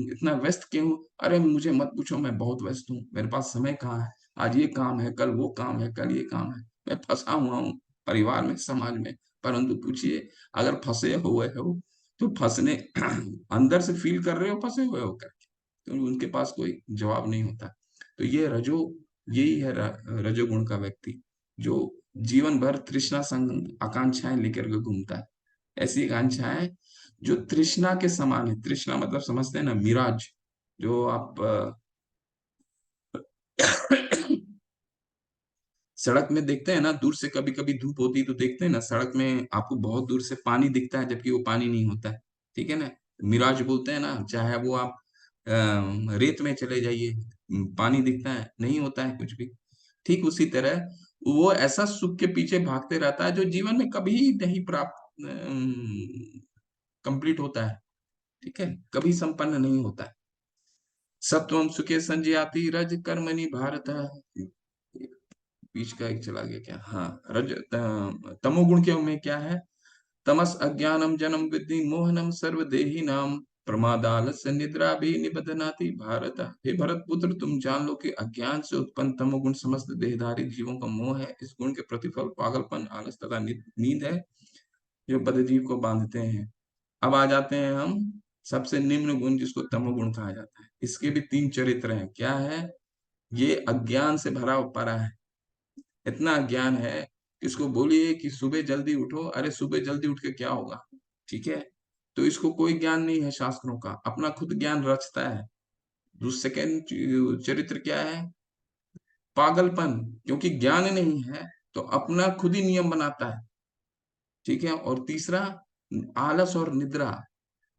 S1: इतना व्यस्त क्यों हो? अरे मुझे मत पूछो, मैं बहुत व्यस्त हूँ, मेरे पास समय कहाँ है। आज ये काम है, कल वो काम है, कल ये काम है, मैं फंसा हुआ हूँ परिवार में, समाज में। परंतु पूछिए, अगर फंसे हुए हो तो फंसने अंदर से फील कर रहे हो फंसे हुए हो करके, तो उनके पास कोई जवाब नहीं होता। तो यही है रजोगुण का व्यक्ति, जो जीवन भर तृष्णा संग आकांक्षाएं लेकर के घूमता है। ऐसी आकांक्षाएं जो तृष्णा के समान है। तृष्णा मतलब समझते हैं ना, मिराज, जो आप सड़क में देखते हैं ना, दूर से कभी कभी धूप होती है तो देखते हैं ना, सड़क में आपको बहुत दूर से पानी दिखता है जबकि वो पानी नहीं होता है। ठीक है ना, मिराज बोलते हैं ना। चाहे वो आप रेत में चले जाइए, पानी दिखता है, नहीं होता है कुछ भी। ठीक उसी तरह वो ऐसा सुख के पीछे भागते रहता है जो जीवन में कभी नहीं प्राप्त कंप्लीट होता है। ठीक है, कभी संपन्न नहीं होता है। सत्वम सुखे संजयाति रज कर्मणि भारत। बीच का एक चला गया क्या? हाँ, तमोगुण के में क्या है? तमस अज्ञानम जन्म विद्धि मोहनम सर्वदेही नाम प्रमादालस्य निद्रा भी निबधनाति भारत। हे भरत पुत्र, तुम जान लो कि अज्ञान से उत्पन्न तमोगुण समस्त देहधारी जीवों का मोह है। इस गुण के प्रतिफल पागलपन, आलस तथा नींद है, जो बद्धजीव को बांधते हैं। अब आ जाते हैं हम सबसे निम्न गुण, जिसको तमोगुण कहा जाता है। इसके भी 3 चरित्र हैं। क्या है? ये अज्ञान से भरा पड़ा है। इतना ज्ञान है कि इसको बोलिए कि सुबह जल्दी उठो, अरे सुबह जल्दी उठ के क्या होगा? ठीक है, तो इसको कोई ज्ञान नहीं है शास्त्रों का, अपना खुद ज्ञान रचता है। दूसरा सेकंड चरित्र क्या है? पागलपन, क्योंकि ज्ञान नहीं है तो अपना खुद ही नियम बनाता है। ठीक है, और तीसरा आलस और निद्रा।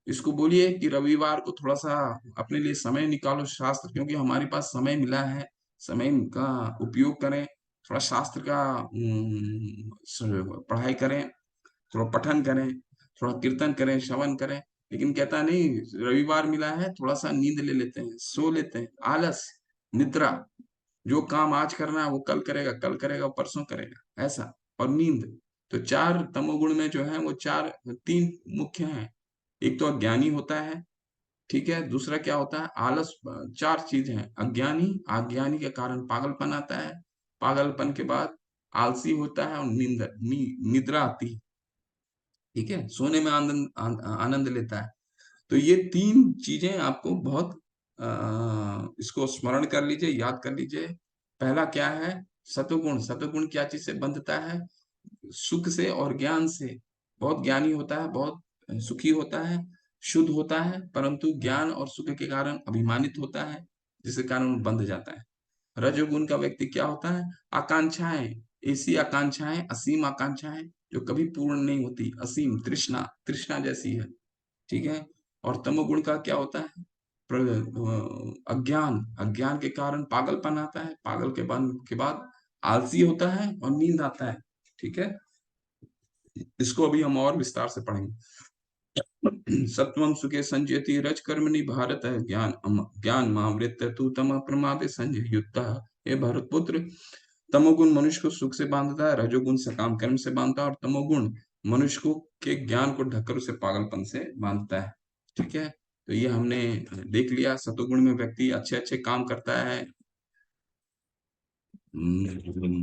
S1: इसको बोलिए कि रविवार को थोड़ा सा अपने लिए समय निकालो शास्त्र, क्योंकि हमारे पास समय मिला है, समय का उपयोग करें, थोड़ा शास्त्र का पढ़ाई करें, थोड़ा पठन करें, थोड़ा कीर्तन करें, श्रवण करें। लेकिन कहता नहीं, रविवार मिला है, थोड़ा सा नींद ले लेते हैं, सो लेते हैं। आलस, निद्रा, जो काम आज करना है वो कल करेगा, कल करेगा, परसों करेगा, ऐसा। और नींद। तो चार तमोगुण में जो है वो चार, तीन मुख्य हैं। एक तो अज्ञानी होता है, ठीक है। दूसरा क्या होता है, आलस। चार चीज हैं, अज्ञानी, अज्ञानी के कारण पागलपन आता है, पागलपन के बाद आलसी होता है, और निद्रा आती है। ठीक है, सोने में आनंद आनंद लेता है। तो ये तीन चीजें आपको बहुत इसको स्मरण कर लीजिए, याद कर लीजिए। पहला क्या है, सतुगुण। सतुगुण क्या चीज से बंधता है, सुख से और ज्ञान से। बहुत ज्ञानी होता है, बहुत सुखी होता है, शुद्ध होता है, परंतु ज्ञान और सुख के कारण अभिमानित होता है, जिसके कारण वो बंध जाता है। रजोगुण का व्यक्ति क्या होता है, आकांक्षाएं, ऐसी आकांक्षाएं, असीम आकांक्षाएं जो कभी पूर्ण नहीं होती, असीम तृष्णा, तृष्णा जैसी है। ठीक है। और तमोगुण का क्या होता है, अज्ञान, अज्ञान के कारण पागलपन आता है, पागल के बाद आलसी होता है और नींद आता है। ठीक है, इसको अभी हम और विस्तार से पढ़ेंगे। सत्वं सुखे संजयति रज कर्मणि भारत है, ज्ञान मामृत तू तम प्रमादे संजय युक्ता। हे भरत पुत्र, तमोगुण मनुष्य को सुख से बांधता है, रजोगुण सकाम कर्म से बांधता है, और तमोगुण मनुष्य को के ज्ञान को ढककर उसे पागलपन से बांधता है। ठीक है, तो ये हमने देख लिया। सतोगुण में व्यक्ति अच्छे अच्छे काम करता है,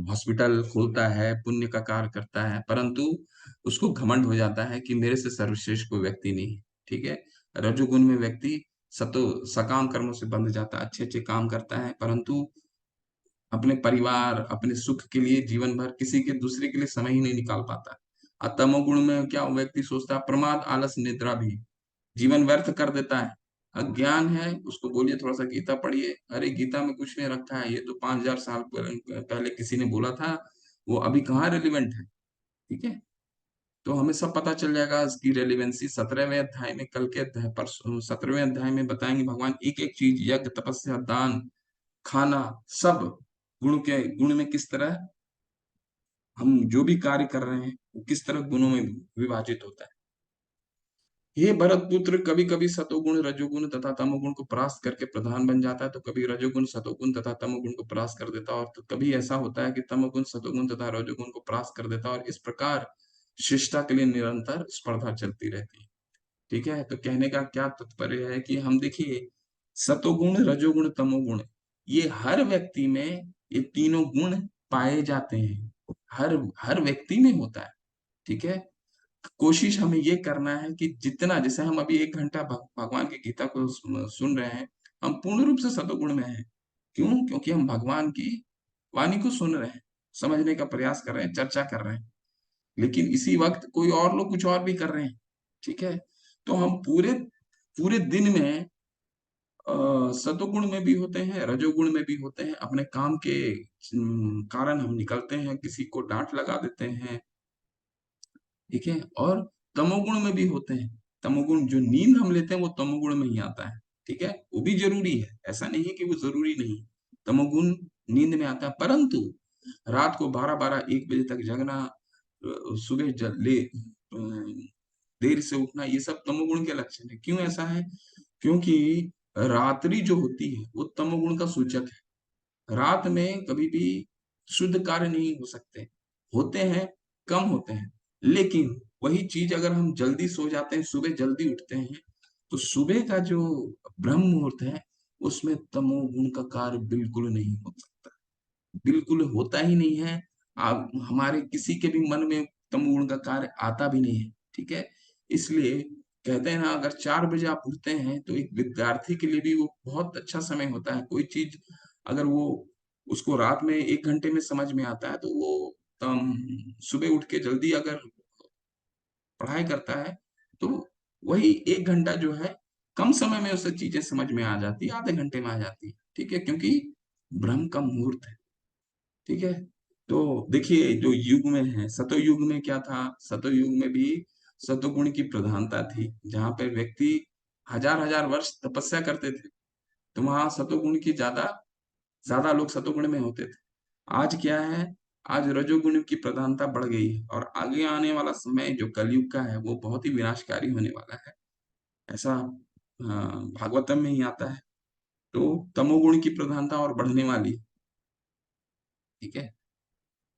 S1: हॉस्पिटल खोलता है, पुण्य का कार्य करता है, परंतु उसको घमंड हो जाता है कि मेरे से सर्वश्रेष्ठ कोई व्यक्ति नहीं है। ठीक है। रजोगुण में व्यक्ति सकाम कर्मों से बंध जाता है, अच्छे अच्छे काम करता है, परंतु अपने परिवार, अपने सुख के लिए जीवन भर किसी के दूसरे के लिए समय ही नहीं निकाल पाता। और तमोगुण में क्या, व्यक्ति सोचता है प्रमाद, आलस, निद्रा भी, जीवन व्यर्थ कर देता है। अज्ञान है, उसको बोलिए थोड़ा सा गीता पढ़िए, अरे गीता में कुछ नहीं रखा है, ये तो 5000 साल पहले किसी ने बोला था, वो अभी कहाँ रेलिवेंट है। ठीक है, तो हमें सब पता चल जाएगा इसकी रेलिवेंसी 17वें अध्याय में, कल के अध्याय पर 17वें अध्याय में बताएंगे भगवान एक एक चीज, यज्ञ, तपस्या, दान, खाना, सब गुण में किस तरह हम जो भी कार्य कर रहे हैं वो किस तरह गुणों में विभाजित होता है। ये भरत पुत्र, कभी कभी सतोगुण रजोगुण तथा तमोगुण को परास्त करके प्रधान बन जाता है, तो कभी रजोगुण सतोगुण तथा तमोगुण को परास्त कर देता है, और तो कभी ऐसा होता है कि तमोगुण सतोगुण तथा रजोगुण को परास्त कर देता है, और इस प्रकार शिष्टता के लिए निरंतर स्पर्धा चलती रहती है। ठीक है, तो कहने का क्या तात्पर्य है कि हम देखिए, सतोगुण, रजोगुण, तमोगुण, ये हर व्यक्ति में ये तीनों गुण पाए जाते हैं, हर हर व्यक्ति में होता है। ठीक है, कोशिश हमें ये करना है कि जितना, जैसे हम अभी 1 घंटा भगवान की गीता को सुन रहे हैं, हम पूर्ण रूप से सतोगुण में हैं। क्यों? क्योंकि हम भगवान की वाणी को सुन रहे हैं, समझने का प्रयास कर रहे हैं, चर्चा कर रहे हैं। लेकिन इसी वक्त कोई और लोग कुछ और भी कर रहे हैं। ठीक है, तो हम पूरे पूरे दिन में सतोगुण में भी होते हैं, रजोगुण में भी होते हैं, अपने काम के कारण हम निकलते हैं, किसी को डांट लगा देते हैं। ठीक है, और तमोगुण में भी होते हैं। तमोगुण, जो नींद हम लेते हैं वो तमोगुण में ही आता है। ठीक है, वो भी जरूरी है, ऐसा नहीं है कि वो जरूरी नहीं। तमोगुण नींद में आता है, परंतु रात को 12-12 1 बजे तक जगना, सुबह देर से उठना, ये सब तमोगुण के लक्षण है। क्यों ऐसा है? क्योंकि रात्रि जो होती है वो तमोगुण का सूचक है। रात में कभी भी शुद्ध कार्य नहीं हो सकते, होते हैं, कम होते हैं। लेकिन वही चीज अगर हम जल्दी सो जाते हैं, सुबह जल्दी उठते हैं, तो सुबह का जो ब्रह्म मुहूर्त है उसमें तमोगुण का कार्य बिल्कुल नहीं हो सकता, बिल्कुल होता ही नहीं है। आप हमारे किसी के भी मन में तमोगुण का कार्य आता भी नहीं है। ठीक है, इसलिए कहते हैं ना, अगर 4 बजे आप उठते हैं तो एक विद्यार्थी के लिए भी वो बहुत अच्छा समय होता है। कोई चीज अगर वो उसको रात में 1 घंटे में समझ में आता है, तो वो सुबह उठ के जल्दी अगर पढ़ाई करता है, तो वही 1 घंटा जो है, कम समय में उसे चीजें समझ में आ जाती है, आधे घंटे में आ जाती है। ठीक है, क्योंकि ब्रह्म का मुहूर्त है। ठीक है। तो देखिए जो युग में है, सतयुग में क्या था, सतयुग में भी सतोगुण की प्रधानता थी, जहाँ पे व्यक्ति हजार हजार वर्ष तपस्या करते थे, तो वहां सतोगुण की ज्यादा ज्यादा लोग सतोगुण में होते थे। आज क्या है, आज रजोगुण की प्रधानता बढ़ गई है, और आगे आने वाला समय जो कलयुग का है वो बहुत ही विनाशकारी होने वाला है, ऐसा भागवतम में ही आता है। तो तमोगुण की प्रधानता और बढ़ने वाली है, ठीक है।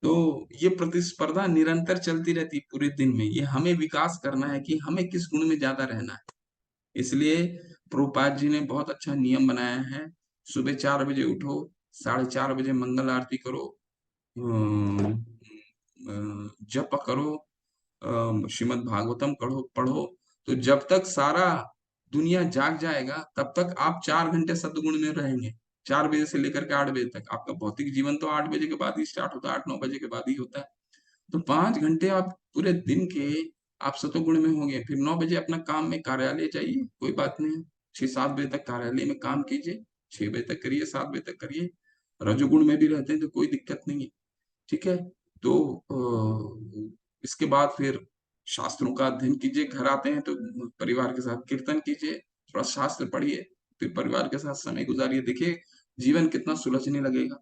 S1: तो ये प्रतिस्पर्धा निरंतर चलती रहती है पूरे दिन में, ये हमें विकास करना है कि हमें किस गुण में ज्यादा रहना है। इसलिए प्रभुपाद जी ने बहुत अच्छा नियम बनाया है, सुबह 4 बजे उठो, 4:30 बजे मंगल आरती करो, जप करो, श्रीमद् भागवतम पढ़ो पढ़ो। तो जब तक सारा दुनिया जाग जाएगा तब तक आप 4 घंटे सद्गुण में रहेंगे। 4 बजे से लेकर के 8 बजे तक, आपका भौतिक जीवन तो 8 बजे के बाद ही स्टार्ट होता है, 8-9 बजे के बाद ही होता है। तो 5 घंटे आप पूरे दिन के आप सतोगुण में होंगे, फिर 9 बजे अपना काम में कार्यालय जाइए, कोई बात नहीं, 6-7 बजे तक कार्यालय में काम कीजिए, 6 बजे तक करिए, 7 बजे तक करिए। रजोगुण में भी रहते हैं तो कोई दिक्कत नहीं है, ठीक है। तो इसके बाद फिर शास्त्रों का अध्ययन कीजिए, घर आते हैं तो परिवार के साथ कीर्तन कीजिए, थोड़ा शास्त्र पढ़िए, फिर परिवार के साथ समय गुजारिए, देखिए जीवन कितना सुलझने लगेगा।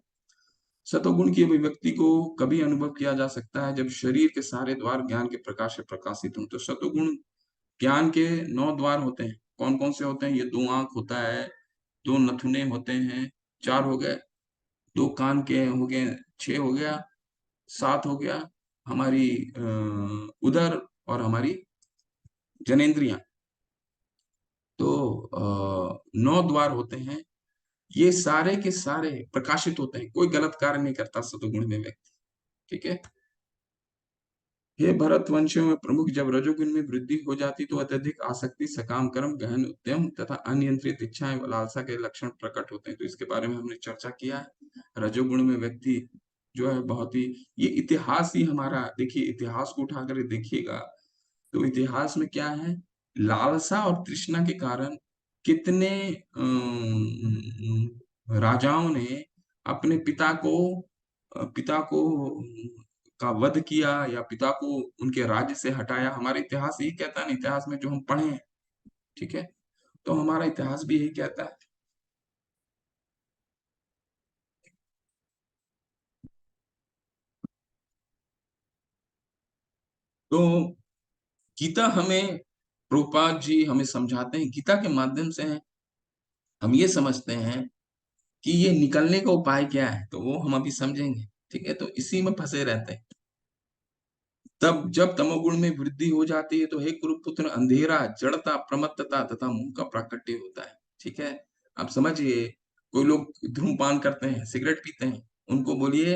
S1: सतोगुण की अभिव्यक्ति को कभी अनुभव किया जा सकता है जब शरीर के सारे द्वार ज्ञान के प्रकाश से प्रकाशित हों। तो सतोगुण ज्ञान के 9 द्वार होते हैं। कौन कौन से होते हैं? ये 2 आंख होता है, 2 नथुने होते हैं, 4 हो गए, 2 कान के हो गए, 6 हो गया, 7 हो गया, हमारी उदर और हमारी जनेंद्रियां। तो 9 द्वार होते हैं, ये सारे के सारे प्रकाशित होते हैं, कोई गलत कार्य नहीं करता सतुगुण में व्यक्ति, ठीक है। हे भरत वंशियों में प्रमुख, जब रजोगुण में वृद्धि हो जाती तो अत्यधिक आसक्ति, सकाम कर्म, गहन उद्यम तथा अनियंत्रित इच्छाएं व लालसा के लक्षण प्रकट होते हैं। तो इसके बारे में हमने चर्चा किया है। रजोगुण में व्यक्ति जो है बहुत ही, ये इतिहास ही हमारा, देखिए इतिहास को उठाकर देखिएगा तो इतिहास में क्या है, लालसा और तृष्णा के कारण कितने राजाओं ने अपने पिता को का वध किया, या पिता को उनके राज्य से हटाया। हमारा इतिहास यही कहता है ना, इतिहास में जो हम पढ़े हैं, ठीक है। तो हमारा इतिहास भी यही कहता है। तो गीता हमें, प्रभुपाद जी हमें समझाते हैं, गीता के माध्यम से हम ये समझते हैं कि ये निकलने का उपाय क्या है, तो वो हम अभी समझेंगे, ठीक है। तो इसी में फंसे रहते हैं। तब जब तमोगुण में वृद्धि हो जाती है तो हे कुरुपुत्र, अंधेरा, जड़ता, प्रमत्तता तथा मुंह का प्राकट्य होता है, ठीक है। आप समझिए, कोई लोग धूमपान करते हैं, सिगरेट पीते हैं, उनको बोलिए,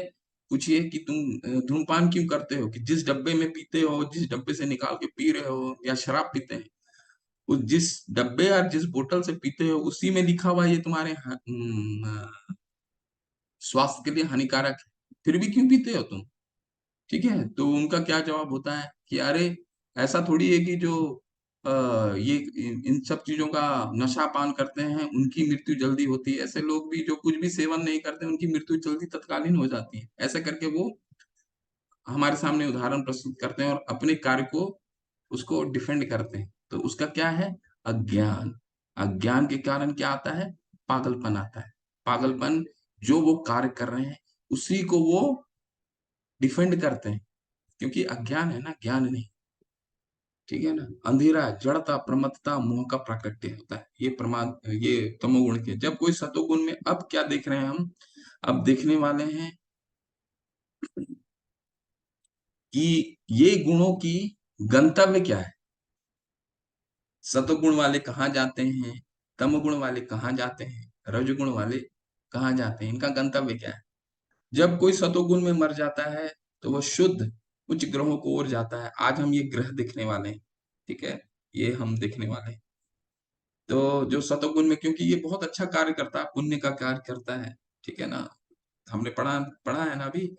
S1: पूछिए कि तुम धूमपान क्यों करते हो, कि जिस डब्बे में पीते हो, जिस डब्बे से निकाल के पी रहे हो, या शराब पीते हैं, उस जिस डब्बे और जिस बोतल से पीते हो उसी में लिखा हुआ ये तुम्हारे स्वास्थ्य के लिए हानिकारक है, फिर भी क्यों पीते हो तुम, ठीक है। तो उनका क्या जवाब होता है कि अरे, ऐसा थोड़ी है कि जो ये इन सब चीजों का नशा पान करते हैं उनकी मृत्यु जल्दी होती है, ऐसे लोग भी जो कुछ भी सेवन नहीं करते उनकी मृत्यु जल्दी तत्कालीन हो जाती है, ऐसा करके वो हमारे सामने उदाहरण प्रस्तुत करते हैं और अपने कार्य को, उसको डिफेंड करते हैं। तो उसका क्या है? अज्ञान। अज्ञान के कारण क्या आता है? पागलपन आता है। पागलपन, जो वो कार्य कर रहे हैं उसी को वो डिफेंड करते हैं, क्योंकि अज्ञान है ना, ज्ञान नहीं, ठीक है ना। अंधेरा, जड़ता, प्रमत्तता, मोह का प्राकट्य होता है, ये प्रमाद, ये तमोगुण के। जब कोई सतोगुण में, अब क्या देख रहे हैं हम, अब देखने वाले हैं कि ये गुणों की गंतव्य क्या है, सतोगुण वाले कहाँ जाते हैं, तमोगुण वाले कहाँ जाते हैं, रजोगुण वाले कहाँ जाते हैं, इनका गंतव्य क्या है। जब कोई सतोगुण में मर जाता है तो वह शुद्ध उच्च ग्रहों को ओर जाता है। आज हम ये ग्रह देखने वाले हैं, ठीक है, ये हम देखने वाले हैं। तो जो सतोगुण में, क्योंकि ये बहुत अच्छा कार्य करता है, पुण्य का कार्य करता है, ठीक है ना, हमने पढ़ा पढ़ा है ना अभी,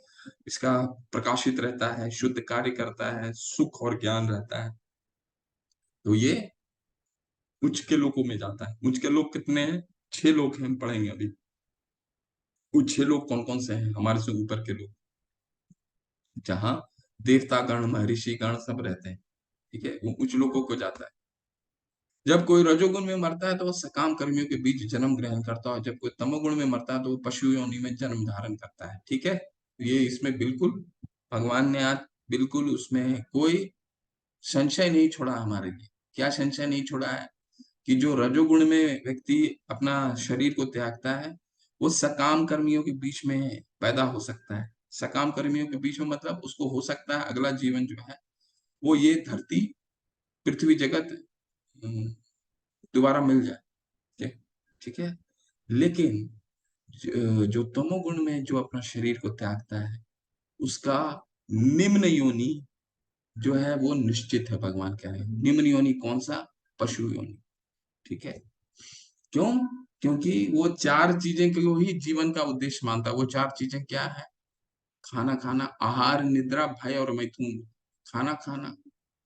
S1: इसका प्रकाशित रहता है, शुद्ध कार्य करता है, सुख और ज्ञान रहता है। तो ये उच्च के लोकों में जाता है। उच्च के लोग कितने हैं? 6 लोग हैं, हम पढ़ेंगे अभी। वो 6 लोग कौन कौन से हैं हमारे से ऊपर के लोग, जहाँ देवता गण महर्षि गण सब रहते हैं, ठीक है, वो उच्च लोगों को जाता है। जब कोई रजोगुण में मरता है तो वो सकाम कर्मियों के बीच जन्म ग्रहण करता है, जब कोई तमोगुण में मरता है तो वो पशु योनि में जन्म धारण करता है, ठीक है। ये इसमें बिल्कुल भगवान ने आज बिल्कुल उसमें कोई संशय नहीं छोड़ा हमारे लिए। क्या संशय नहीं छोड़ा है? कि जो रजोगुण में व्यक्ति अपना शरीर को त्यागता है, वो सकाम कर्मियों के बीच में पैदा हो सकता है। सकाम कर्मियों के बीच में मतलब उसको हो सकता है अगला जीवन जो है वो ये धरती, पृथ्वी, जगत दोबारा मिल जाए, ठीक ठीक है। लेकिन जो तमोगुण में जो अपना शरीर को त्यागता है, उसका निम्न योनि जो है वो निश्चित है। भगवान कह रहे हैं निम्न योनि कौन सा? पशु योनि, ठीक है। क्यों? क्योंकि वो 4 चीजें को ही जीवन का उद्देश्य मानता है। वो 4 चीजें क्या है? खाना खाना, आहार, निद्रा, भय और मैथुन। खाना खाना,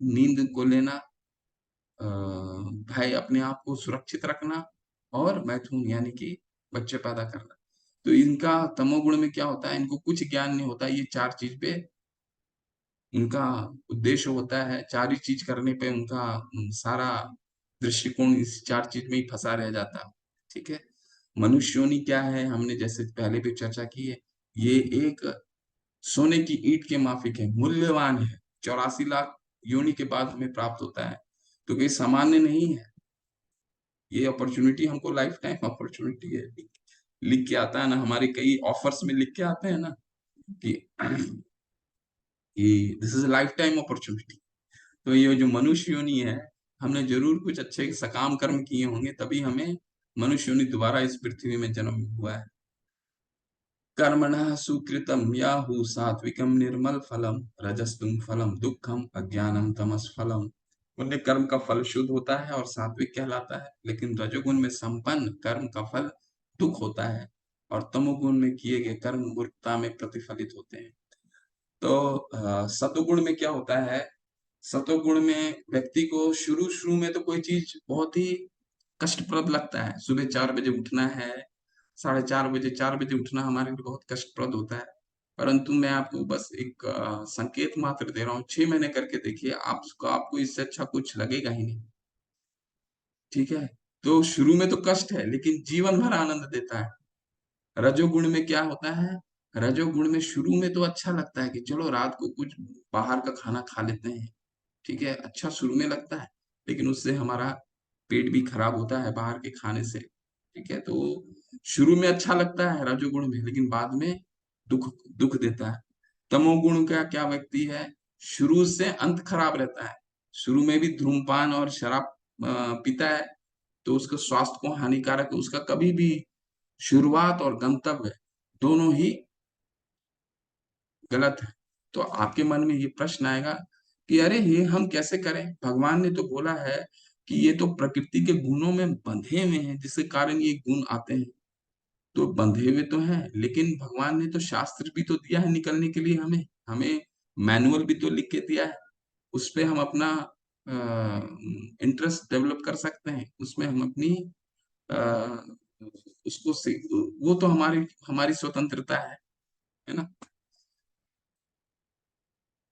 S1: नींद को लेना, भय, अपने आप को सुरक्षित रखना, और मैथुन यानी कि बच्चे पैदा करना। तो इनका तमोगुण में क्या होता है? इनको कुछ ज्ञान नहीं होता। ये 4 चीज पे उनका उद्देश्य होता है। 4 ही चीज करने पे उनका सारा दृष्टिकोण इस 4 चीज में ही फंसा रह जाता है, ठीक है। मनुष्य योनि क्या है? हमने जैसे पहले भी चर्चा की है, ये एक सोने की ईंट के माफिक है, मूल्यवान है। 84 लाख योनि के बाद हमें प्राप्त होता है, तो ये सामान्य नहीं है। ये अपॉर्चुनिटी हमको लाइफ टाइम अपॉर्चुनिटी है। लिख के आता है ना, हमारे कई ऑफर्स में लिख के आते हैं ना कि this is life time opportunity. तो ये जो मनुष्य योनि है, हमने जरूर कुछ अच्छे सकाम कर्म किए होंगे, तभी हमें मनुष्य योनि दोबारा इस पृथ्वी में जन्म हुआ है। कर्मणः सुकृतम याहु सात्विकम निर्मल फलम रजस्तुम फलम दुखम अज्ञानम तमस फलम। पुण्य कर्म का फल शुद्ध होता है और सात्विक कहलाता है, लेकिन रजोगुण में संपन्न कर्म का फल दुख होता है, और तमोगुण में किए गए कर्म मूर्खता में प्रतिफलित होते हैं। तो सतोगुण में क्या होता है? सतोगुण में व्यक्ति को शुरू शुरू में तो कोई चीज बहुत ही कष्टप्रद लगता है। सुबह 4 बजे उठना है, 4:30 बजे, 4 बजे उठना हमारे लिए बहुत कष्टप्रद होता है। परंतु मैं आपको बस एक संकेत मात्र दे रहा हूँ, 6 महीने करके देखिए, आपको इससे अच्छा कुछ लगेगा ही नहीं, ठीक है। तो शुरू में तो कष्ट है, लेकिन जीवन भर आनंद देता है। रजोगुण में क्या होता है? रजोगुण में शुरू में तो अच्छा लगता है कि चलो रात को कुछ बाहर का खाना खा लेते हैं, ठीक है, अच्छा शुरू में लगता है, लेकिन उससे हमारा पेट भी खराब होता है बाहर के खाने से, ठीक है। तो शुरू में अच्छा लगता है रजोगुण में, लेकिन बाद में दुख दुख देता है। तमोगुण का क्या व्यक्ति है? शुरू से अंत खराब रहता है। शुरू में भी धूम्रपान और शराब पीता है, तो उसका स्वास्थ्य को हानिकारक है। उसका कभी भी शुरुआत और गंतव्य दोनों ही गलत है। तो आपके मन में ये प्रश्न आएगा कि अरे ये हम कैसे करें? भगवान ने तो बोला है कि ये तो प्रकृति के गुणों में बंधे हुए हैं, जिसके कारण ये गुण आते हैं। तो बंधे हुए तो हैं, लेकिन भगवान ने तो शास्त्र भी तो दिया है निकलने के लिए। हमें हमें मैनुअल भी तो लिख के दिया है। उस पे हम अपना इंटरेस्ट डेवलप कर सकते हैं, उसमें हम अपनी अ, उसको वो तो हमारी हमारी स्वतंत्रता है ना।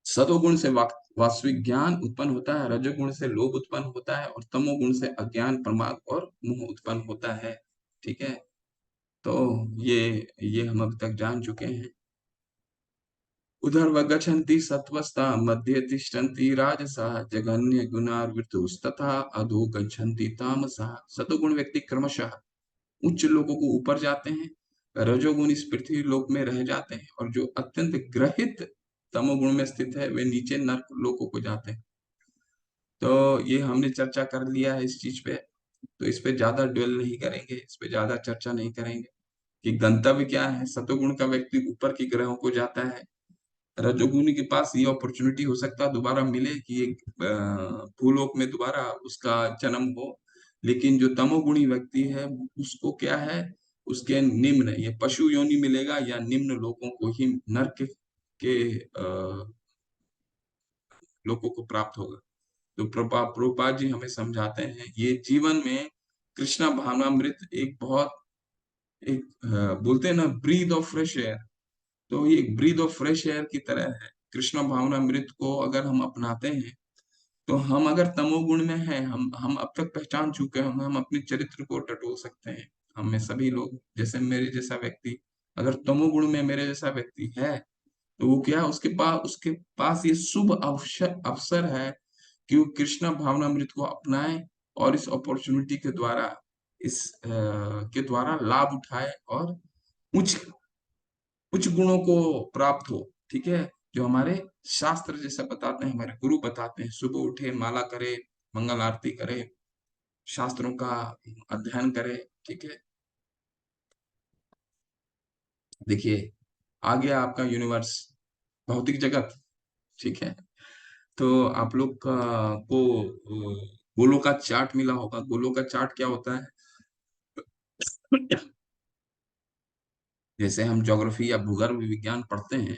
S1: सतोगुण से वास्तविक ज्ञान उत्पन्न होता है, रजोगुण से लोभ उत्पन्न होता है, और तमोगुण से अज्ञान, प्रमाद और मोह उत्पन्न होता है, ठीक है। तो ये हम अब तक जान चुके हैं। उधर गच्छन्ति सत्वस्ता मध्ये तिष्ठन्ति राजसा जघन्य गुणार्वितुस्तथा अधो गच्छन्ति तामसा। सतोगुण व्यक्ति क्रमशः उच्च लोगों को ऊपर जाते हैं, रजोगुण इस पृथ्वी लोक में रह जाते हैं, और जो अत्यंत ग्रहित तमोगुण में स्थित है वे नीचे नर्क लोकों को जाते हैं। तो ये हमने चर्चा कर लिया है इस चीज पे, तो इस पे ज्यादा ड्वेल नहीं करेंगे, इस पे ज्यादा चर्चा नहीं करेंगे कि गंतव्य क्या है। सतोगुण का व्यक्ति ऊपर की ग्रहों को जाता है, रजोगुणी के पास ये अपॉर्चुनिटी हो सकता है दोबारा मिले कि एक भूलोक में दोबारा उसका जन्म हो। लेकिन जो तमोगुणी व्यक्ति है उसको क्या है? उसके निम्न ये पशु योनि मिलेगा, या निम्न लोगों को ही नरक के लोगों को प्राप्त होगा। तो प्रभुपाद जी हमें समझाते हैं ये जीवन में कृष्णा भावनामृत एक बहुत एक बोलते हैं ना, ब्रीद ऑफ फ्रेश एयर। तो ये ब्रीद ऑफ फ्रेश एयर की तरह है। कृष्ण भावनामृत को अगर हम अपनाते हैं, तो हम अगर तमोगुण में हैं, हम अब तक पहचान चुके हैं, हम अपने चरित्र को टटोल सकते हैं। हम में सभी लोग, जैसे मेरे जैसा व्यक्ति, अगर तमोगुण में मेरे जैसा व्यक्ति है, तो वो क्या, उसके पास ये शुभ अवसर अवसर है कि वो कृष्णा भावनामृत को अपनाए और इस अपॉर्चुनिटी के द्वारा, के द्वारा लाभ उठाए और उच्च उच्च गुणों को प्राप्त हो। ठीक है, जो हमारे शास्त्र जैसा बताते हैं, हमारे गुरु बताते हैं, सुबह उठे, माला करे, मंगल आरती करे, शास्त्रों का अध्ययन करे। ठीक है, देखिए, आ गया आपका यूनिवर्स, भौतिक जगत। ठीक है, तो आप लोग गोलों का चार्ट मिला होगा। गोलों का चार्ट क्या होता है? जैसे हम ज्योग्राफी या भूगर्भ विज्ञान पढ़ते हैं,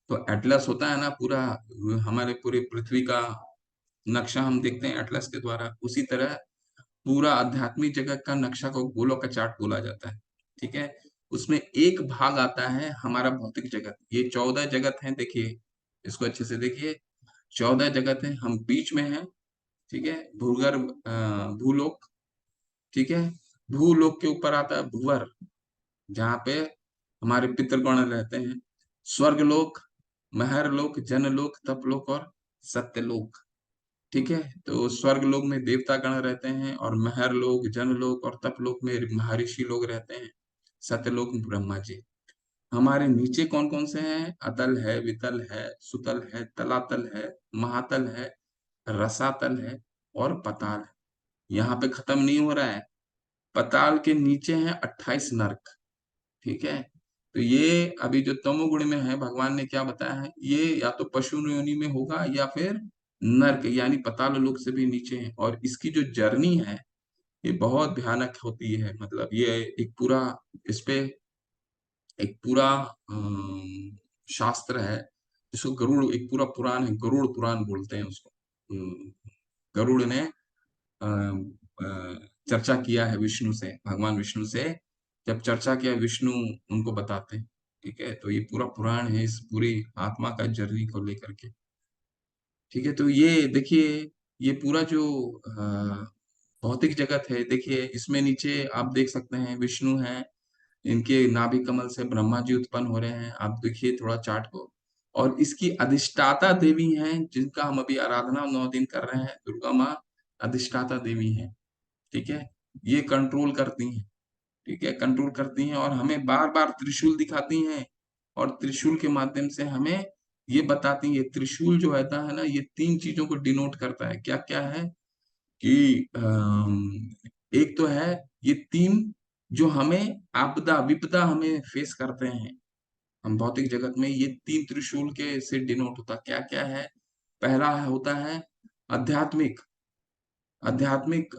S1: तो एटलस होता है ना पूरा, हमारे पूरे पृथ्वी का नक्शा हम देखते हैं एटलस के द्वारा। उसी तरह पूरा आध्यात्मिक जगत का नक्शा को गोलों का चार्ट बोला जाता है। ठीक है, उसमें एक भाग आता है हमारा भौतिक जगत। ये 14 जगत हैं, देखिए, इसको अच्छे से देखिए। 14 जगत हैं, हम बीच में हैं। ठीक है, भूगर्भ, भूलोक। ठीक है, भूलोक के ऊपर आता है भूवर, जहाँ पे हमारे पितृगण रहते हैं। स्वर्गलोक, महरलोक, जनलोक, तपलोक और सत्यलोक। ठीक है, तो स्वर्ग लोक में देवता गण रहते हैं, और महरलोक, जनलोक और तपलोक में महर्षि लोग रहते हैं। सत्यलोक में ब्रह्मा जी। हमारे नीचे कौन कौन से हैं? अतल है, वितल है, सुतल है, तलातल है, महातल है, रसातल है और पताल है। यहाँ पे खत्म नहीं हो रहा है। पताल के नीचे हैं 28 नर्क। ठीक है, तो ये अभी जो तमोगुण में है, भगवान ने क्या बताया है, ये या तो पशु योनि में होगा या फिर नर्क यानी पाताल लोक से भी नीचे है। और इसकी जो जर्नी है, ये बहुत भयानक होती है। मतलब ये एक पूरा, इस पे एक पूरा शास्त्र है, जिसको गरुड़, एक पूरा पुराण है, गरुड़ पुराण बोलते हैं उसको। गरुड़ ने अ, चर्चा किया है विष्णु से, भगवान विष्णु से जब चर्चा किया, विष्णु उनको बताते हैं। ठीक है, तो ये पूरा पुराण है इस पूरी आत्मा का जर्नी को लेकर के। ठीक है, तो ये देखिए, ये पूरा जो भौतिक जगत है, देखिए इसमें नीचे आप देख सकते हैं विष्णु हैं, इनके नाभि कमल से ब्रह्मा जी उत्पन्न हो रहे हैं। आप देखिए थोड़ा चार्ट को। और इसकी अधिष्ठाता देवी हैं, जिनका हम अभी आराधना 9 दिन कर रहे हैं, दुर्गा माँ अधिष्ठाता देवी हैं। ठीक है, ये कंट्रोल करती हैं। ठीक है, कंट्रोल करती हैं और हमें बार बार त्रिशूल दिखाती हैं। और त्रिशूल के माध्यम से हमें ये बताती हैं। ये त्रिशूल जो रहता है ना, ये 3 चीजों को डिनोट करता है। क्या क्या है कि एक तो है, ये 3 जो हमें आपदा विपदा हमें फेस करते हैं हम भौतिक जगत में, ये 3 त्रिशूल के से डिनोट होता। क्या क्या है? पहला होता है आध्यात्मिक, आध्यात्मिक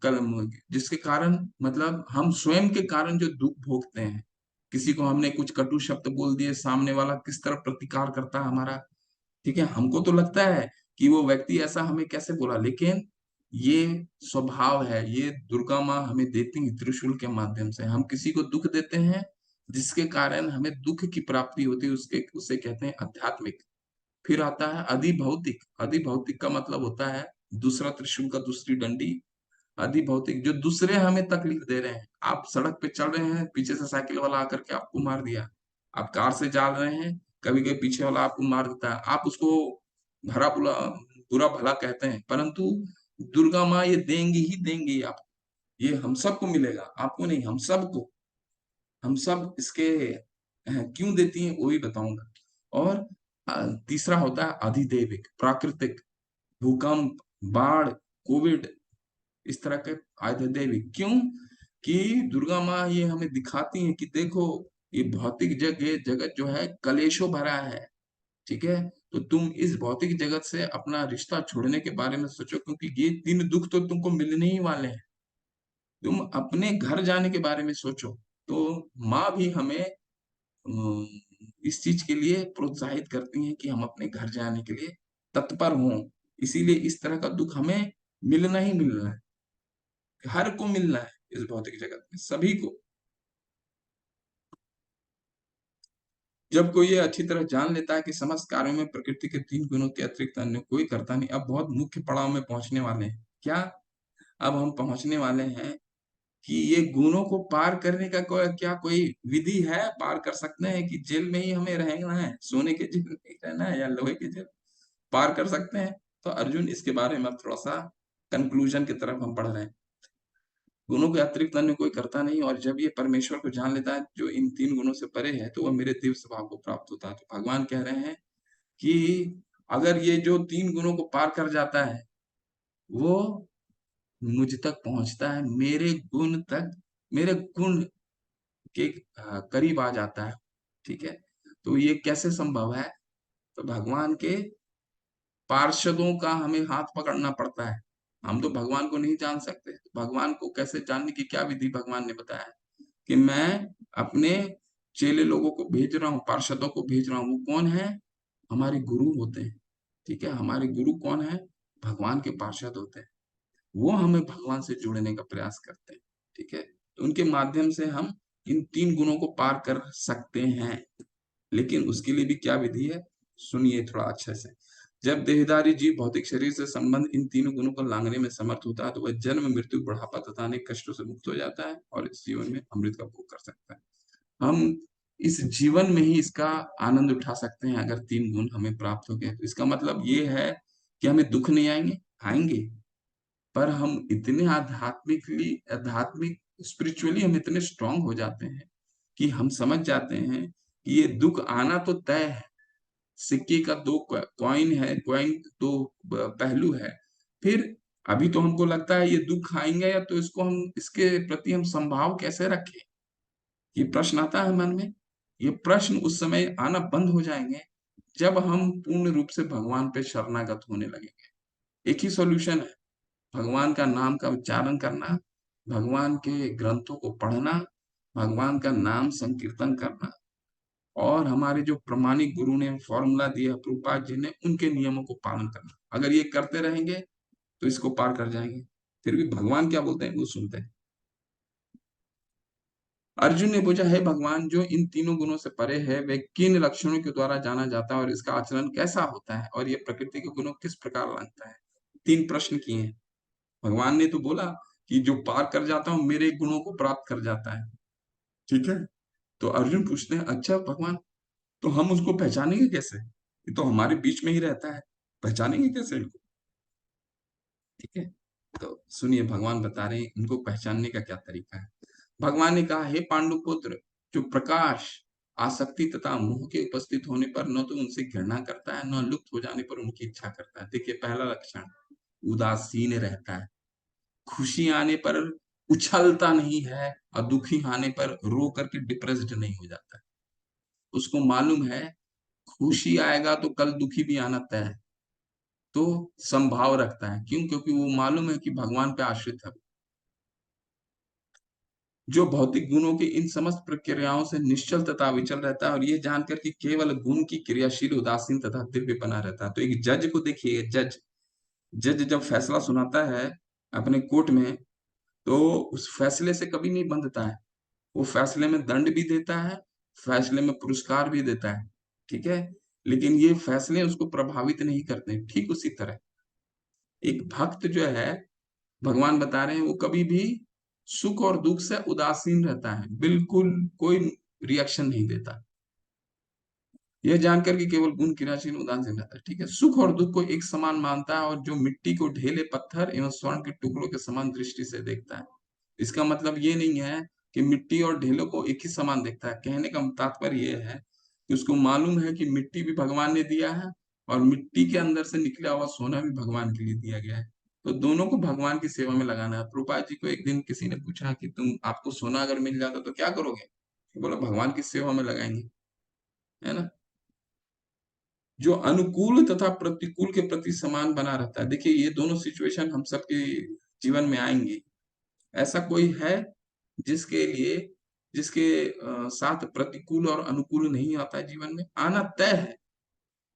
S1: कर्म, जिसके कारण, मतलब हम स्वयं के कारण जो दुख भोगते हैं। किसी को हमने कुछ कटु शब्द बोल दिए, सामने वाला किस तरह प्रतिकार करता है हमारा। ठीक है, हमको तो लगता है कि वो व्यक्ति ऐसा हमें कैसे बोला, लेकिन ये स्वभाव है, ये दुर्गा माँ हमें देती है त्रिशूल के माध्यम से। हम किसी को दुख देते हैं, जिसके कारण हमें दुख की प्राप्ति होती है, उसके उसे कहते हैं आध्यात्मिक। फिर आता है अधिभौतिक। अधिभौतिक का मतलब होता है दूसरा त्रिशूल का दूसरी डंडी। अधिभौतिक, जो दूसरे हमें तकलीफ दे रहे हैं। आप सड़क पे चल रहे हैं, पीछे से साइकिल वाला आकर के आपको मार दिया। आप कार से जा रहे हैं, कभी कभी पीछे वाला आपको मार देता है, आप उसको भरा बुरा बुरा भला कहते हैं, परंतु दुर्गा माँ ये देंगी ही देंगी आप। ये हम सबको मिलेगा, आपको नहीं, हम सबको। हम सब इसके क्यों देती हैं वो भी बताऊंगा। और तीसरा होता है अधिदैविक, प्राकृतिक। भूकंप, बाढ़, कोविड, इस तरह के अधिदैविक। क्यों? कि दुर्गा माँ ये हमें दिखाती हैं कि देखो, ये भौतिक जगह जगत जो है कलेशों भरा है। ठीक है, तो तुम इस भौतिक जगत से अपना रिश्ता छोड़ने के बारे में सोचो, क्योंकि ये 3 दुख तो तुमको मिलने ही वाले हैं। तुम अपने घर जाने के बारे में सोचो। तो माँ भी हमें इस चीज के लिए प्रोत्साहित करती हैं कि हम अपने घर जाने के लिए तत्पर हों। इसीलिए इस तरह का दुख हमें मिलना ही मिलना है, हर को मिलना है इस भौतिक जगत में, सभी को। जब कोई ये अच्छी तरह जान लेता है कि समस्त कार्यों में प्रकृति के 3 गुणों के अतिरिक्त अन्य कोई करता नहीं, अब बहुत मुख्य पड़ाव में पहुंचने वाले हैं। क्या? अब हम पहुंचने वाले हैं कि ये गुणों को पार करने का कोई विधि है? पार कर सकते हैं कि जेल में ही हमें रहना है, सोने के जेल में ही रहना है या लोहे के जेल? पार कर सकते हैं? तो अर्जुन, इसके बारे में अब थोड़ा सा कंक्लूजन की तरफ हम बढ़ रहे हैं। गुणों के अतिरिक्त अन्य कोई करता नहीं, और जब ये परमेश्वर को जान लेता है जो इन 3 गुणों से परे है, तो वह मेरे दिव्य स्वभाव को प्राप्त होता है। तो भगवान कह रहे हैं कि अगर ये जो 3 गुणों को पार कर जाता है, वो मुझ तक पहुँचता है, मेरे गुण के करीब आ जाता है। ठीक है? तो ये कैसे संभव है? तो भगवान के पार्षदों का हमें हाथ पकड़ना पड़ता है। हम तो भगवान को नहीं जान सकते। भगवान को कैसे जानने की क्या विधि भगवान ने बताया कि मैं अपने चेले लोगों को भेज रहा हूँ, पार्षदों को भेज रहा हूँ। वो कौन है? हमारे गुरु होते हैं। ठीक है? हमारे गुरु कौन है? भगवान के पार्षद होते हैं। वो हमें भगवान से जुड़ने का प्रयास करते हैं। ठीक है? तो उनके माध्यम से हम इन 3 गुणों को पार कर सकते हैं। लेकिन उसके लिए भी क्या विधि है? सुनिए थोड़ा अच्छे से। जब देहधारी जीव भौतिक शरीर से संबंध इन तीनों गुणों को लांघने में समर्थ होता है, तो वह जन्म, मृत्यु, बुढ़ापा तथा अनेक कष्टों से मुक्त हो जाता है और इस जीवन में अमृत का भोग कर सकता है। हम इस जीवन में ही इसका आनंद उठा सकते हैं अगर 3 गुण हमें प्राप्त हो गए। तो इसका मतलब ये है कि हमें दुःख नहीं आएंगे? आएंगे, पर हम इतने आध्यात्मिक स्पिरिचुअली हम इतने स्ट्रांग हो जाते हैं कि हम समझ जाते हैं कि ये दुःख आना तो तय है। सिक्के का 2 कॉइन है, कॉइन 2 पहलू है। फिर अभी तो हमको लगता है ये दुःख आएंगे, या तो इसको हम इसके प्रति हम संभाव कैसे रखें? ये प्रश्न आता है मन में। ये प्रश्न उस समय आना बंद हो जाएंगे जब हम पूर्ण रूप से भगवान पे शरणागत होने लगेंगे। एक ही सॉल्यूशन है, भगवान का नाम का उच्चारण करना, भगवान के ग्रंथों को पढ़ना, भगवान का नाम संकीर्तन करना, और हमारे जो प्रमाणिक गुरु ने फॉर्मूला दिया, प्रभुपाद जी ने, उनके नियमों को पालन करना। अगर ये करते रहेंगे तो इसको पार कर जाएंगे। फिर भी भगवान क्या बोलते हैं वो सुनते हैं। अर्जुन ने पूछा, है भगवान, जो इन तीनों गुणों से परे है, वे किन लक्षणों के द्वारा जाना जाता है और इसका आचरण कैसा होता है, और ये प्रकृति के गुणों किस प्रकार लगता है? 3 प्रश्न किए हैं। भगवान ने तो बोला कि जो पार कर जाता हूँ मेरे गुणों को प्राप्त कर जाता है। ठीक है? तो अर्जुन पूछते हैं, अच्छा भगवान, तो हम उसको पहचानेंगे कैसे? ये तो हमारे बीच में ही रहता है, पहचानेंगे कैसे इनको? ठीक है? तो सुनिए, भगवान बता रहे हैं इनको पहचानने का क्या तरीका है। भगवान ने कहा, हे पांडुपुत्र, जो प्रकाश, आसक्ति तथा मोह के उपस्थित होने पर न तो उनसे घृणा करता है, न लुप्त हो जाने पर उनकी इच्छा करता है। देखिए, पहला लक्षण, उदासीन रहता है। खुशी आने पर उछलता नहीं है, और दुखी आने पर रो करके डिप्रेस्ड नहीं हो जाता है। उसको मालूम है खुशी आएगा तो कल दुखी भी आना तय है, तो संभाव रखता है। क्यों? क्योंकि वो मालूम है कि भगवान पे आश्रित है। जो भौतिक गुणों की इन समस्त प्रक्रियाओं से निश्चल तथा अविचल रहता है, और ये जानकर कि केवल गुण की क्रियाशील, उदासीन तथा दिव्य बना रहता है। तो एक जज को देखिए, जज जज जब फैसला सुनाता है अपने कोर्ट में, तो उस फैसले से कभी नहीं बंधता है। वो फैसले में दंड भी देता है, फैसले में पुरस्कार भी देता है। ठीक है? लेकिन ये फैसले उसको प्रभावित नहीं करते। ठीक उसी तरह एक भक्त जो है, भगवान बता रहे हैं, वो कभी भी सुख और दुख से उदासीन रहता है, बिल्कुल कोई रिएक्शन नहीं देता। यह जानकर कि केवल गुण क्रियाशील उदासीन रहता है। ठीक है? सुख और दुख को एक समान मानता है, और जो मिट्टी को ढेले पत्थर एवं स्वर्ण के टुकड़ों के समान दृष्टि से देखता है। इसका मतलब ये नहीं है कि मिट्टी और ढेलों को एक ही समान देखता है। कहने का तात्पर्य ये है कि उसको मालूम है कि मिट्टी भी भगवान ने दिया है, और मिट्टी के अंदर से निकला हुआ सोना भी भगवान के लिए दिया गया है। तो दोनों को भगवान की सेवा में लगाना है। प्रभुपाद जी को एक दिन किसी ने पूछा कि आपको सोना अगर मिल जाता तो क्या करोगे? तो बोला, भगवान की सेवा में लगाएंगे। है ना? जो अनुकूल तथा प्रतिकूल के प्रति समान बना रहता है। देखिए, ये दोनों सिचुएशन हम सबके जीवन में आएंगी। ऐसा कोई है जिसके लिए जिसके साथ प्रतिकूल और अनुकूल नहीं आता है जीवन में? आना तय है।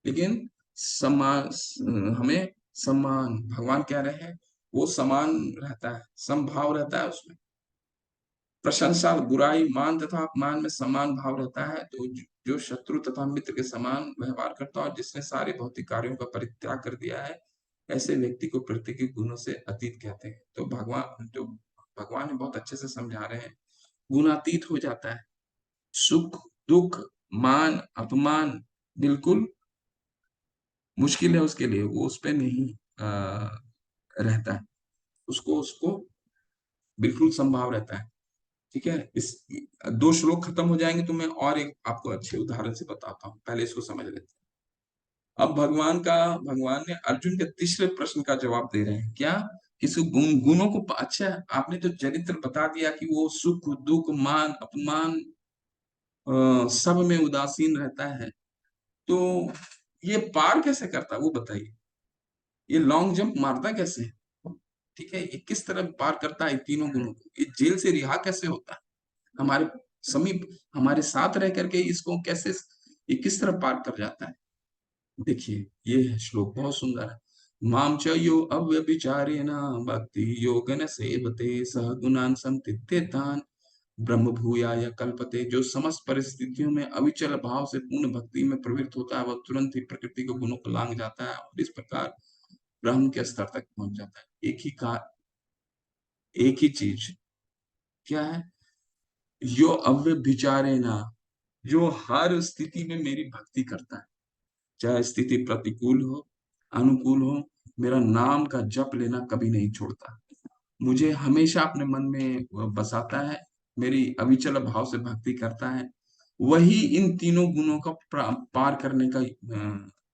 S1: लेकिन समान, हमें समान, भगवान कह रहे हैं, वो समान रहता है, समभाव रहता है उसमें। प्रशंसा, बुराई, मान तथा अपमान में समान भाव रहता है। तो जो शत्रु तथा मित्र के समान व्यवहार करता है और जिसने सारे भौतिक कार्यों का परित्याग कर दिया है, ऐसे व्यक्ति को प्रकृति के गुणों से अतीत कहते हैं। तो भगवान बहुत अच्छे से समझा रहे हैं, गुणातीत हो जाता है। सुख, दुख, मान, अपमान बिल्कुल मुश्किल है उसके लिए, वो उस पे नहीं रहता है। उसको उसको बिल्कुल संभाव रहता है। ठीक है, इस 2 श्लोक खत्म हो जाएंगे तो मैं और एक आपको अच्छे उदाहरण से बताता हूँ, पहले इसको समझ लेते हैं। अब भगवान ने अर्जुन के तीसरे प्रश्न का जवाब दे रहे हैं। क्या? किसी गुणों को अच्छा, आपने तो चरित्र बता दिया कि वो सुख दुख मान अपमान सब में उदासीन रहता है, तो ये पार कैसे करता है वो बताइए। ये लॉन्ग जंप मारता कैसे है? ठीक है, ये किस तरह पार करता है तीनों गुणों को? ये जेल से रिहा कैसे होता है हमारे समीप, हमारे साथ रह करके इसको कैसे, ये किस तरह पार कर जाता है? देखिए, ये है श्लोक, बहुत सुंदर है। माम च यो अव्यभिचारेण भक्ति योगन सेवते सह गुणान संतित्यतान ब्रह्म भूयाय कल्पते। जो समस्त परिस्थितियों में अविचल भाव से पूर्ण भक्ति में प्रवृत्त होता है, वह तुरंत ही प्रकृति के गुणों को लांग जाता है और इस प्रकार ब्रह्म के स्तर तक पहुंच जाता है। एक ही चीज क्या है? यो अव्यभिचारेण, जो हर स्थिति में मेरी भक्ति करता है, चाहे स्थिति प्रतिकूल हो अनुकूल हो, मेरा नाम का जप लेना कभी नहीं छोड़ता, मुझे हमेशा अपने मन में बसाता है, मेरी अविचल भाव से भक्ति करता है, वही इन तीनों गुणों का पार करने का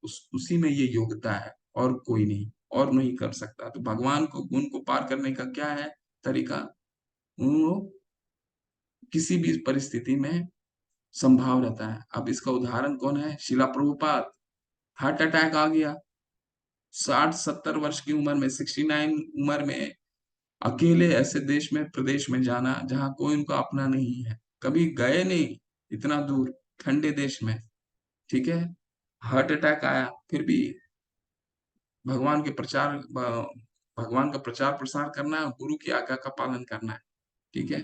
S1: उसी में ये योग्यता है, और कोई नहीं, और नहीं कर सकता। तो भगवान को गुण को पार करने का क्या है तरीका? वो किसी भी परिस्थिति में संभाव रहता है। अब इसका उदाहरण कौन है? शिला प्रभुपाद। हार्ट अटैक आ गया, 60-70 वर्ष की उम्र में, 69 उम्र में, अकेले ऐसे देश में प्रदेश में जाना जहां कोई उनका अपना नहीं है, कभी गए नहीं इतना दूर ठंडे देश में। ठीक है, हार्ट अटैक आया, फिर भी भगवान के प्रचार भगवान का प्रचार प्रसार करना है, गुरु की आज्ञा का पालन करना है। ठीक है,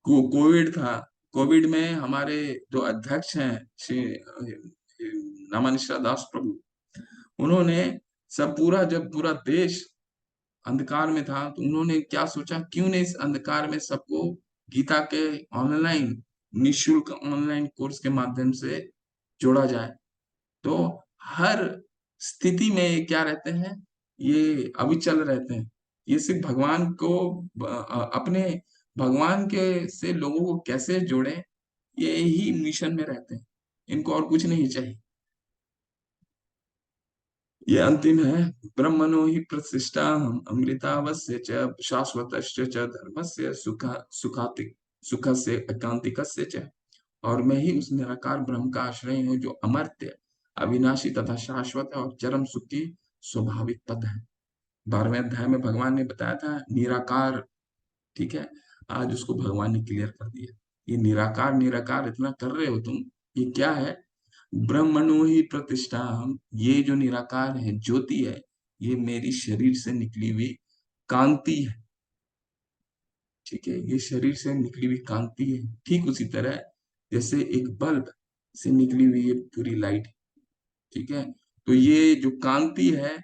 S1: कोविड था, कोविड में हमारे जो अध्यक्ष हैं श्री रामानिश्रा दास प्रभु, उन्होंने सब पूरा, जब पूरा देश अंधकार में था तो उन्होंने क्या सोचा, क्यों नहीं इस अंधकार में सबको गीता के ऑनलाइन, निशुल्क ऑनलाइन कोर्स के माध्यम से जोड़ा जाए। तो हर स्थिति में ये क्या रहते हैं, ये अविचल रहते हैं। ये सिर्फ भगवान को अपने भगवान के से लोगों को कैसे जोड़े, ये ही मिशन में रहते हैं, इनको और कुछ नहीं चाहिए। ये अंतिम है। ब्रह्मणो हि प्रतिष्ठा अमृतावस्य च शाश्वतस्य च धर्मस्य सुखस्य एकांतिकस्य च। और मैं ही उस निराकार ब्रह्म का आश्रय हूँ जो अमर्त्य, अविनाशी तथा शाश्वत है और चरम सुख की स्वाभाविक पद है। 12वें अध्याय में भगवान ने बताया था निराकार। ठीक है, आज उसको भगवान ने क्लियर कर दिया। ये निराकार निराकार इतना कर रहे हो तुम, ये क्या है? ब्रह्मणो ही प्रतिष्ठा, ये जो निराकार है, ज्योति है, ये मेरी शरीर से निकली हुई कांति है। ठीक है, ये शरीर से निकली हुई कांति है, ठीक उसी तरह जैसे एक बल्ब से निकली हुई ये पूरी लाइट। ठीक है, तो ये जो कांति है,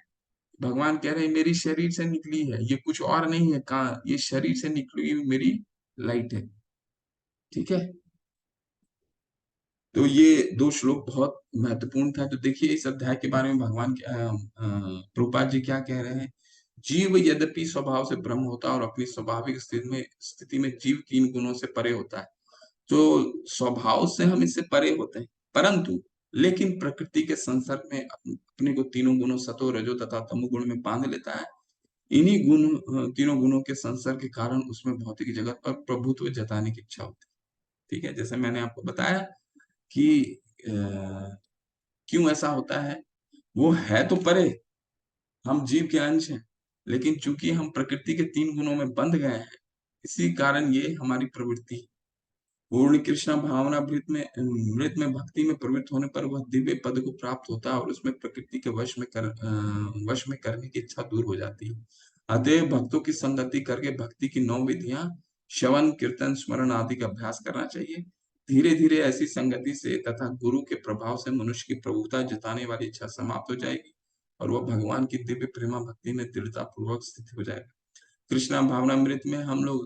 S1: भगवान कह रहे हैं मेरी शरीर से निकली है, ये कुछ और नहीं है, ये शरीर से निकली हुई मेरी लाइट है। ठीक है, तो ये 2 श्लोक बहुत महत्वपूर्ण था। तो देखिए इस अध्याय के बारे में भगवान प्रभुपाद जी क्या कह रहे हैं। जीव यद्यपि स्वभाव से ब्रह्म होता है और अपनी स्वाभाविक स्थिति में जीव 3 गुणों से परे होता है, तो स्वभाव से हम इससे परे होते हैं, परंतु लेकिन प्रकृति के संसर्ग में अपने को तीनों गुणों सतो रजो तथा तमो गुण में बांध लेता है। इन्हीं तीनों गुणों के संसर्ग के कारण उसमें भौतिक जगत पर प्रभुत्व जताने की इच्छा होती है। ठीक है, जैसे मैंने आपको बताया कि क्यों ऐसा होता है, वो है तो परे, हम जीव के अंश हैं, लेकिन चूंकि हम प्रकृति के 3 गुणों में बंध गए हैं, इसी कारण ये हमारी प्रवृत्ति। पूर्ण कृष्ण भावना मृत में भक्ति में प्रवृत्त होने पर वह दिव्य पद को प्राप्त होता है और उसमें प्रकृति के वश में करने की इच्छा दूर हो जाती है। अतएव भक्तों की संगति करके भक्ति की 9 विधियां श्रवण कीर्तन स्मरण आदि का अभ्यास करना चाहिए। धीरे धीरे ऐसी संगति से तथा गुरु के प्रभाव से मनुष्य की प्रभुता जताने वाली इच्छा समाप्त हो जाएगी और वह भगवान की दिव्य प्रेमा भक्ति में दृढ़ता पूर्वक स्थित हो जाएगा। कृष्णा भावनामृत में हम लोग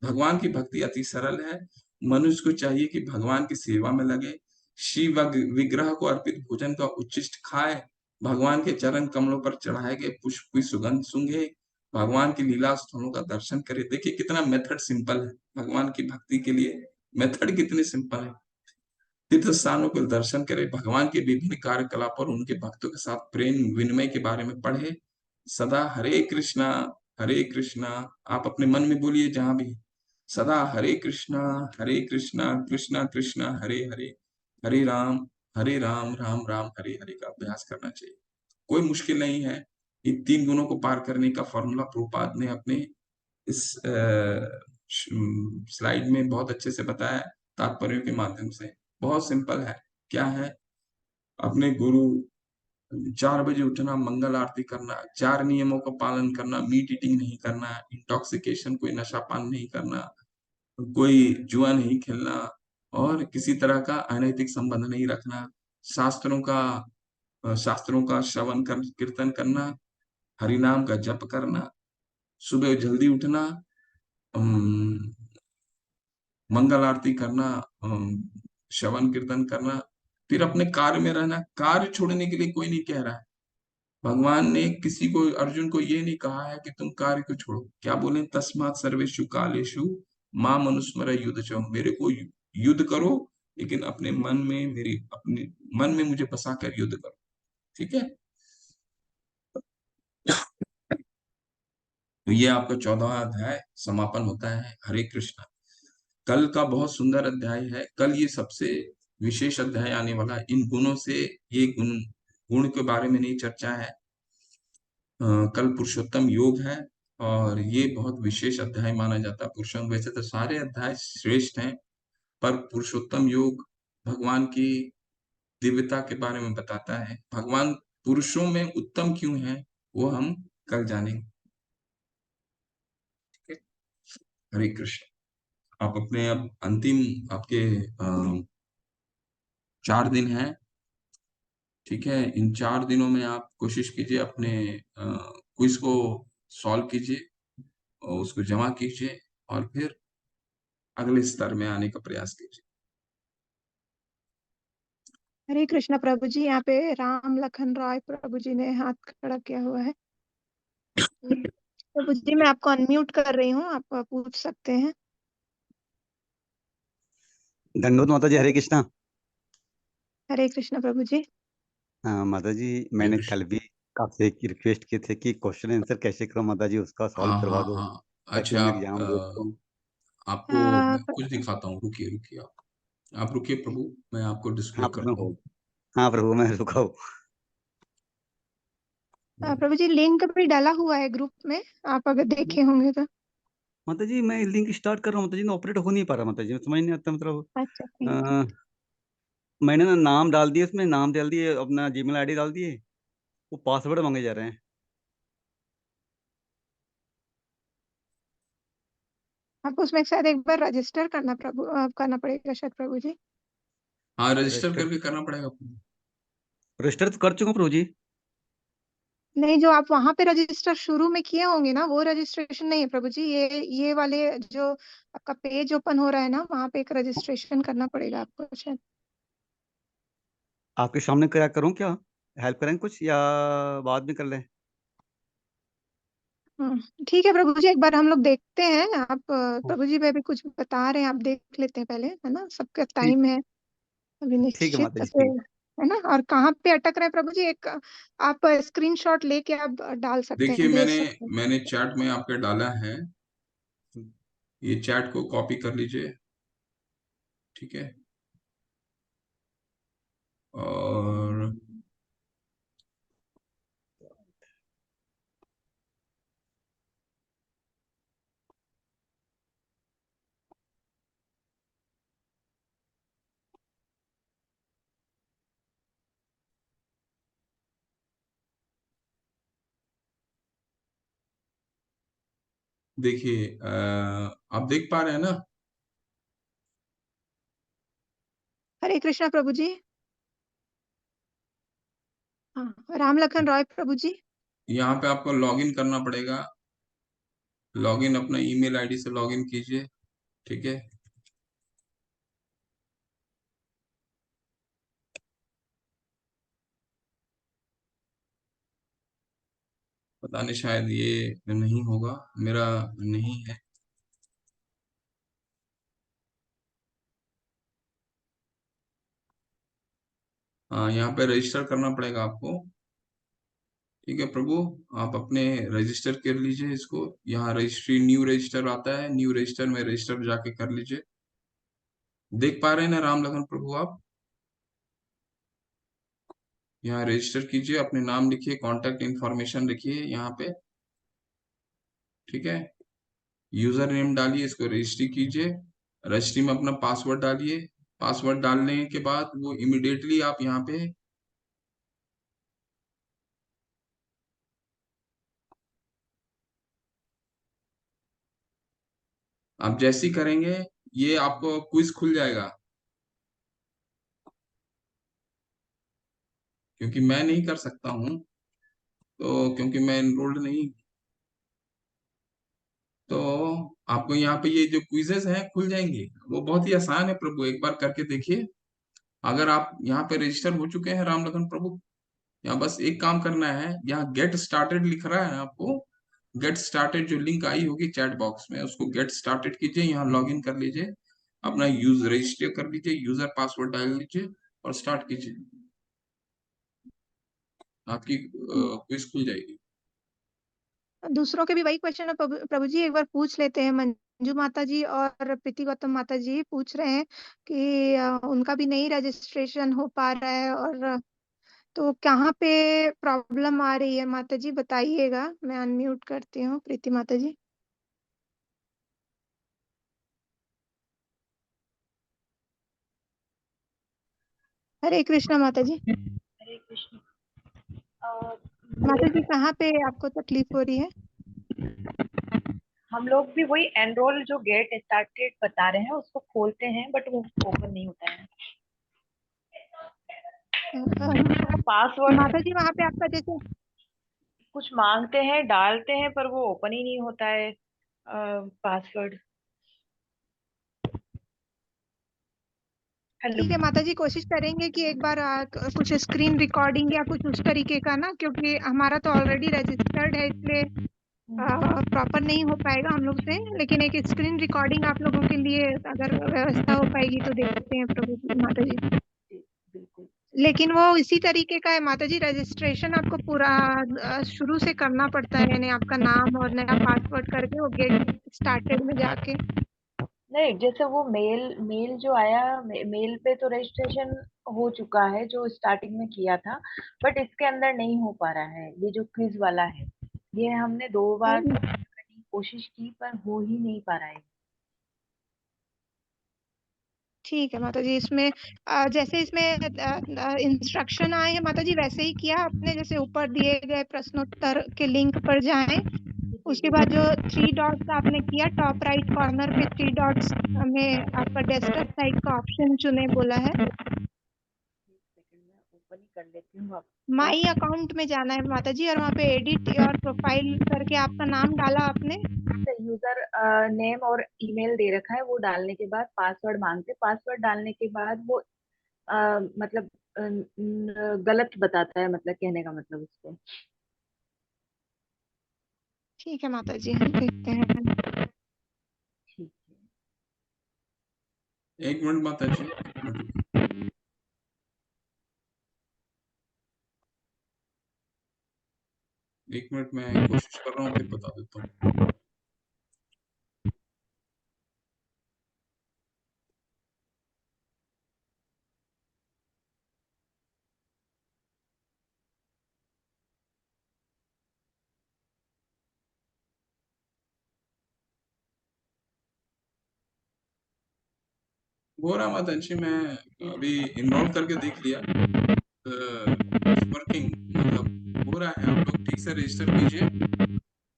S1: भगवान की भक्ति अति सरल है। मनुष्य को चाहिए कि भगवान की सेवा में लगे, शिव विग्रह को अर्पित भोजन का उच्छिष्ट खाए, भगवान के चरण कमलों पर चढ़ाए गए पुष्प की सुगंध सूंघे, भगवान की लीला स्थलों का दर्शन करे। देखिए कितना मेथड सिंपल है, भगवान की भक्ति के लिए मेथड कितने सिंपल है। तीर्थ स्थानों के दर्शन करे, भगवान के विभिन्न कार्यकलाप और उनके भक्तों के साथ प्रेम विनिमय के बारे में पढ़े, सदा हरे कृष्णा आप अपने मन में बोलिए जहां भी, सदा हरे कृष्णा कृष्णा कृष्णा हरे हरे, हरे राम राम हरे हरे का अभ्यास करना चाहिए। कोई मुश्किल नहीं है। इन 3 गुणों को पार करने का फॉर्मूला प्रभुपाद ने अपने इस स्लाइड में बहुत अच्छे से बताया है, तात्पर्यों के माध्यम से। बहुत सिंपल है। क्या है? अपने गुरु 4 बजे उठना, मंगल आरती करना, 4 नियमों का पालन करना, मीट ईटिंग नहीं करना, इंटॉक्सिकेशन कोई नशा पान नहीं करना, कोई जुआ नहीं खेलना और किसी तरह का अनैतिक संबंध नहीं रखना, शास्त्रों का श्रवण कर कीर्तन करना, हरि नाम का जप करना, सुबह जल्दी उठना, मंगल आरती करना, श्रवण कीर्तन करना, फिर अपने कार्य में रहना। कार्य छोड़ने के लिए कोई नहीं कह रहा है। भगवान ने किसी को, अर्जुन को ये नहीं कहा है कि तुम कार्य को छोड़ो। क्या बोले? तस्मात् सर्वेषु कालेषु माम अनुस्मर युद्ध च, मेरे को युद्ध करो, लेकिन अपने मन में मेरी, अपने मन में मुझे बसा कर युद्ध करो। ठीक है? तो ये आपका 14वां अध्याय समापन होता है। हरे कृष्ण। कल का बहुत सुंदर अध्याय है। कल ये सबसे विशेष अध्याय आने वाला है। इन गुणों से, ये गुण गुण के बारे में नहीं चर्चा है। कल पुरुषोत्तम योग है और ये बहुत विशेष अध्याय माना जाता है। पुरुषोत्तम, वैसे तो सारे अध्याय श्रेष्ठ हैं, पर पुरुषोत्तम योग भगवान की दिव्यता के बारे में बताता है। भगवान पुरुषों में उत्तम क्यों है, वो हम कल जानेंगे। ठीक है? हरे कृष्ण। आप अपने, अब अंतिम आपके 4 दिन हैं। ठीक है? इन 4 दिनों में आप कोशिश कीजिए अपने क्विज को सॉल्व कीजिए और उसको जमा कीजिए और फिर अगले स्तर में आने का प्रयास कीजिए।
S2: हरे कृष्णा प्रभु जी। यहाँ पे राम लखन राय प्रभु जी ने हाथ खड़ा किया हुआ है। प्रभु जी मैं आपको अनम्यूट कर रही हूँ, आप पूछ सकते हैं।
S3: दंडोत माता जी, हरे कृष्णा।
S2: हरे कृष्णा प्रभु जी।
S3: माता जी,
S1: हरे
S3: मैंने
S1: कृष्ण।
S3: कल भी आपसे एक रिक्वेस्ट की थी कि क्वेश्चन आंसर कैसे करूं माता जी, उसका सॉल्व
S1: हाँ
S3: करवा
S1: हाँ
S3: दो
S1: हाँ।
S3: ताकि
S1: अच्छा,
S3: मैं
S1: आप
S3: एग्जाम दे सकूं।
S1: आपको मैं कुछ दिखाता हूँ। रुकिए रुकिए, आप रुकिए प्रभु, मैं आपको डिस्प्ले
S3: हाँ प्रभु, मैं
S1: करता
S3: हो।
S1: हूँ।
S3: हाँ प्रभु, मैं रुका हूँ।
S2: प्रभु जी लिंक भी डाला हुआ है ग्रुप में, आप अगर देखे होंगे तो।
S3: माता जी मैं लिंक स्टार्ट कर रहा हूँ माता जी, ऑपरेट हो नहीं पा रहा माता जी, समझ नहीं आता मतलब।
S2: अच्छा ठीक है।
S3: अ, मैंने ना नाम डाल दिए, उसमें नाम डाल दिए, अपना जीमेल आईडी डाल दिए, वो पासवर्ड मांगे जा रहे हैं।
S2: आपको उसमें शायद एक बार रजिस्टर करना पड़ेगा शायद प्रभु जी।
S1: हाँ, रजिस्टर
S3: रजिस्टर,
S1: करके करना पड़ेगा।
S3: रजिस्टर तो कर चुका हूँ प्रभु जी।
S2: नहीं, जो आप वहां पे रजिस्टर शुरू में किए होंगे ना, वो रजिस्ट्रेशन नहीं है प्रभु जी। ये वाले जो आपका पेज ओपन हो रहा है ना, वहां पे एक रजिस्ट्रेशन करना पड़ेगा आपको शायद।
S3: आपके सामने क्या करूँ, क्या हेल्प करें कुछ या बाद में कर लें?
S2: ठीक है प्रभु जी, एक बार हम लोग देखते हैं। आप प्रभु जी भी कुछ बता रहे हैं, आप देख लेते हैं पहले, है ना? सबका
S3: ठीक,
S2: टाइम है अभी
S3: ठीक है माता
S2: निश्चित
S3: जी,
S2: से,
S3: ठीक।
S2: है ना? और कहाँ पे अटक रहे हैं प्रभु जी, एक आप स्क्रीनशॉट लेके आप डाल सकते
S1: देखिए,
S2: हैं, भेज
S1: मैंने
S2: सकते हैं।
S1: मैंने चैट में आपके डाला है।
S3: हम्म।
S1: ये चैट को कॉपी कर लीजिए। ठीक है? और देखिए आप देख पा रहे हैं ना?
S2: हरे कृष्णा प्रभु जी। हाँ, राम लखन रॉय प्रभु जी।
S1: यहाँ पे आपको लॉगिन करना पड़ेगा। लॉगिन अपना ईमेल आईडी से लॉगिन कीजिए, ठीक है। पता नहीं, शायद ये नहीं होगा, मेरा नहीं है। हाँ, यहाँ पे रजिस्टर करना पड़ेगा आपको, ठीक है प्रभु। आप अपने रजिस्टर कर लीजिए इसको। यहाँ रजिस्ट्री न्यू रजिस्टर आता है, न्यू रजिस्टर में रजिस्टर जाके कर लीजिए। देख पा रहे हैं ना राम लखन प्रभु आप? यहाँ रजिस्टर कीजिए, अपने नाम लिखिए, कांटेक्ट इंफॉर्मेशन लिखिए यहाँ पे, ठीक है। यूजर नेम डालिए, इसको रजिस्ट्री कीजिए। रजिस्ट्री में अपना पासवर्ड डालिए। पासवर्ड डालने के बाद वो इमिडिएटली आप यहाँ पे, आप जैसी करेंगे ये आपको क्विज खुल जाएगा। क्योंकि मैं नहीं कर सकता हूँ, तो क्योंकि मैं एनरोल्ड नहीं, तो आपको यहाँ पे ये जो क्विजेस हैं खुल जाएंगे। वो बहुत ही आसान है प्रभु, एक बार करके देखिए। अगर आप यहाँ पे रजिस्टर हो चुके हैं राम लखन प्रभु, यहाँ बस एक काम करना है। यहाँ गेट स्टार्टेड लिख रहा है आपको, गेट स्टार्टेड जो लिंक आई होगी चैट बॉक्स में, उसको गेट स्टार्टेड कीजिए, यहाँ लॉग इन कर लीजिए, अपना यूज रजिस्टर कर लीजिए, यूजर पासवर्ड डाल लीजिए और स्टार्ट कीजिए। आपकी क्विज खुल जाएगी।
S2: दूसरों के भी वही क्वेश्चन है प्रभु प्रभु जी, एक बार पूछ लेते हैं। मंजू माता जी और प्रीति गौतम माता जी पूछ रहे हैं कि उनका भी नहीं रजिस्ट्रेशन हो पा रहा है, और तो कहाँ पे प्रॉब्लम आ रही है माता जी, बताइएगा। मैं अनम्यूट करती हूँ प्रीति माता जी। हरे कृष्णा माता जी।
S4: हरे कृष्ण।
S2: माता जी कहाँ पे आपको तकलीफ हो रही है?
S4: हम लोग भी वही एनरोल जो गेट स्टार्टेड बता रहे हैं उसको खोलते हैं, बट वो ओपन नहीं होता है। पासवर्ड
S2: माता जी वहाँ पे आपका जैसे
S4: कुछ मांगते हैं, डालते हैं, पर वो ओपन ही नहीं होता है पासवर्ड। हेलो।
S2: ठीक है माता जी, कोशिश करेंगे कि एक बार कुछ स्क्रीन रिकॉर्डिंग या कुछ उस तरीके का ना, क्योंकि हमारा तो ऑलरेडी रजिस्टर्ड है, इसलिए प्रॉपर नहीं हो पाएगा हम लोग से। लेकिन एक स्क्रीन रिकॉर्डिंग आप लोगों के लिए अगर व्यवस्था हो पाएगी तो देखते हैं प्रभु जी, माता जी।
S4: बिल्कुल।
S2: लेकिन वो इसी तरीके का है माता जी, रजिस्ट्रेशन आपको पूरा शुरू से करना पड़ता है, यानी आपका नाम और नया पासवर्ड करके वो गेट स्टार्टेड में जाके।
S4: नहीं, जैसे वो मेल मेल जो आया, मेल पे तो रजिस्ट्रेशन हो चुका है जो स्टार्टिंग में किया था, बट इसके अंदर नहीं हो पा रहा है। ये जो क्विज वाला है, ये हमने 2 बार करने की कोशिश की पर हो ही नहीं पा रहा है।
S2: ठीक है माता जी, इसमें जैसे इसमें इंस्ट्रक्शन आए हैं माता जी, वैसे ही किया आपने? जैसे ऊपर दिए गए प्रश्नोत्तर के लिंक पर जाएं, उसके बाद जो 3 डॉट्स आपने किया, टॉप राइट कॉर्नर पे 3 डॉट्स में आपका डेस्कटॉप साइट का ऑप्शन चुने बोला है।
S4: सेकंड में ओपन ही कर लेती हूँ।
S2: माई अकाउंट में जाना है माता जी, और वहाँ पे एडिट योर प्रोफाइल करके आपका नाम डाला आपने।
S4: यूजर नेम और ईमेल दे रखा है, वो डालने के बाद पासवर्ड मांगते, पासवर्ड डालने के बाद वो मतलब गलत बताता है, मतलब कहने का मतलब उसको।
S2: ठीक है माता जी, हम देखते हैं।
S4: ठीक है।
S1: एक मिनट माता जी, एक मिनट रुकिए। एक मिनट मैं कोशिश कर रहा हूँ, फिर बता देता हूँ। हो रहा माता जी, मैं अभी इनरोल करके देख लिया, वर्किंग मतलब हो रहा है। आप लोग ठीक से रजिस्टर कीजिए,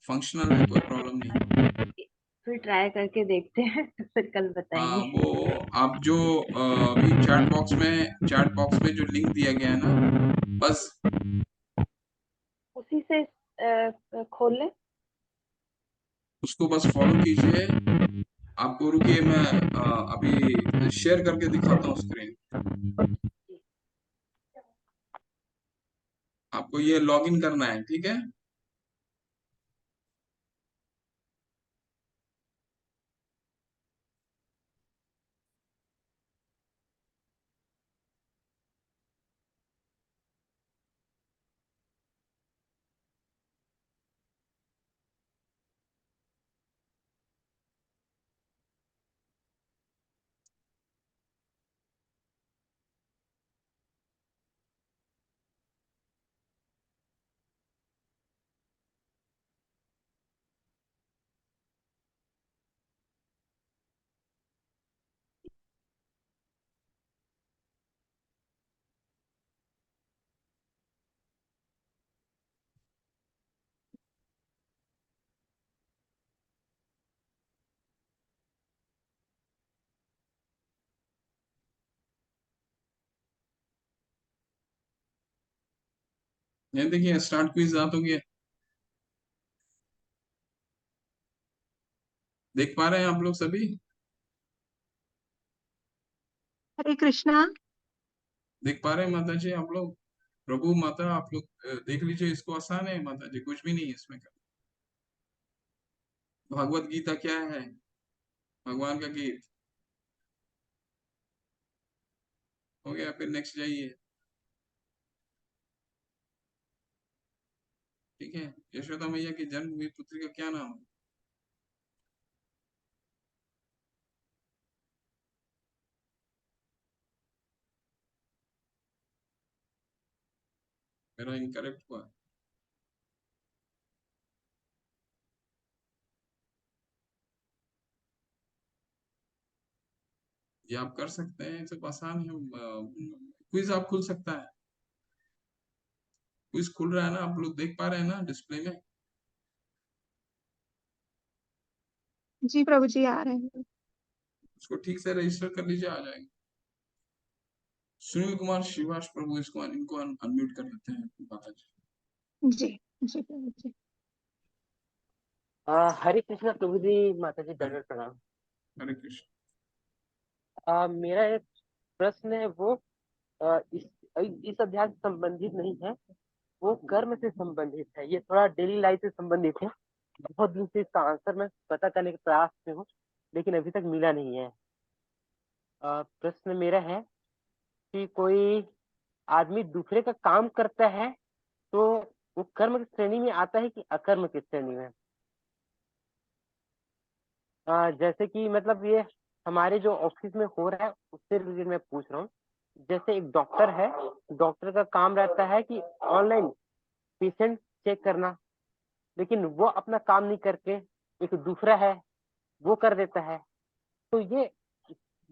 S1: फंक्शनल है, कोई प्रॉब्लम नहीं।
S4: फिर ट्राई करके देखते हैं फिर कल
S1: हाँ,
S4: बताएंगे।
S1: वो आप जो अभी चैट बॉक्स में जो लिंक दिया गया है ना, बस
S4: उसी से खोल लें।
S1: उसको बस फॉलो कीजिए। आपको रुकिए, मैं अभी शेयर करके दिखाता हूँ स्क्रीन। आपको ये लॉगिन करना है, ठीक है? ये देखिए, स्टार्ट क्विज आ तो गया। देख पा रहे हैं आप लोग सभी?
S2: हरे कृष्णा।
S1: देख पा रहे हैं माता जी आप लोग? प्रभु माता आप लोग देख लीजिए, इसको आसान है माता जी, कुछ भी नहीं है इसमें का। भगवत गीता क्या है? भगवान का गीत। हो गया, फिर नेक्स्ट जाइए। ठीक है। यशोदा मैया की जन्म हुई पुत्री का क्या नाम है? मेरा इनकरेक्ट हुआ। ये आप कर सकते हैं, सब आसान है। क्विज आप खुल सकता है। क्विज खुल रहा है ना, आप लोग देख पा रहे हैं ना डिस्प्ले में?
S2: जी प्रभु जी, आ रहे हैं।
S1: उसको ठीक से रजिस्टर कर लीजिए, आ जाएगा। सुनील कुमार शिवाश प्रभु, इनको अनम्यूट कर लेते हैं माता जी।
S2: जी जी प्रभु जी।
S5: हरे कृष्णा प्रभु जी, माता जी
S1: हरे
S5: दंडवत प्रणाम।
S1: हरे कृष्ण।
S5: मेरा एक प्रश्न है, वो इस अध्याय से संबंधित नहीं है, वो कर्म से संबंधित है। ये थोड़ा डेली लाइफ से संबंधित है। बहुत दिन से इसका आंसर मैं पता करने के प्रयास में हूँ, लेकिन अभी तक मिला नहीं है। प्रश्न मेरा है कि कोई आदमी दूसरे का काम करता है, तो वो कर्म की श्रेणी में आता है कि अकर्म की श्रेणी में? जैसे कि मतलब ये हमारे जो ऑफिस में हो रहा है उससे रिलेटेड मैं पूछ रहा हूँ। जैसे एक डॉक्टर है, डॉक्टर का काम रहता है कि ऑनलाइन पेशेंट चेक करना, लेकिन वो अपना काम नहीं करके एक दूसरा है वो कर देता है। तो ये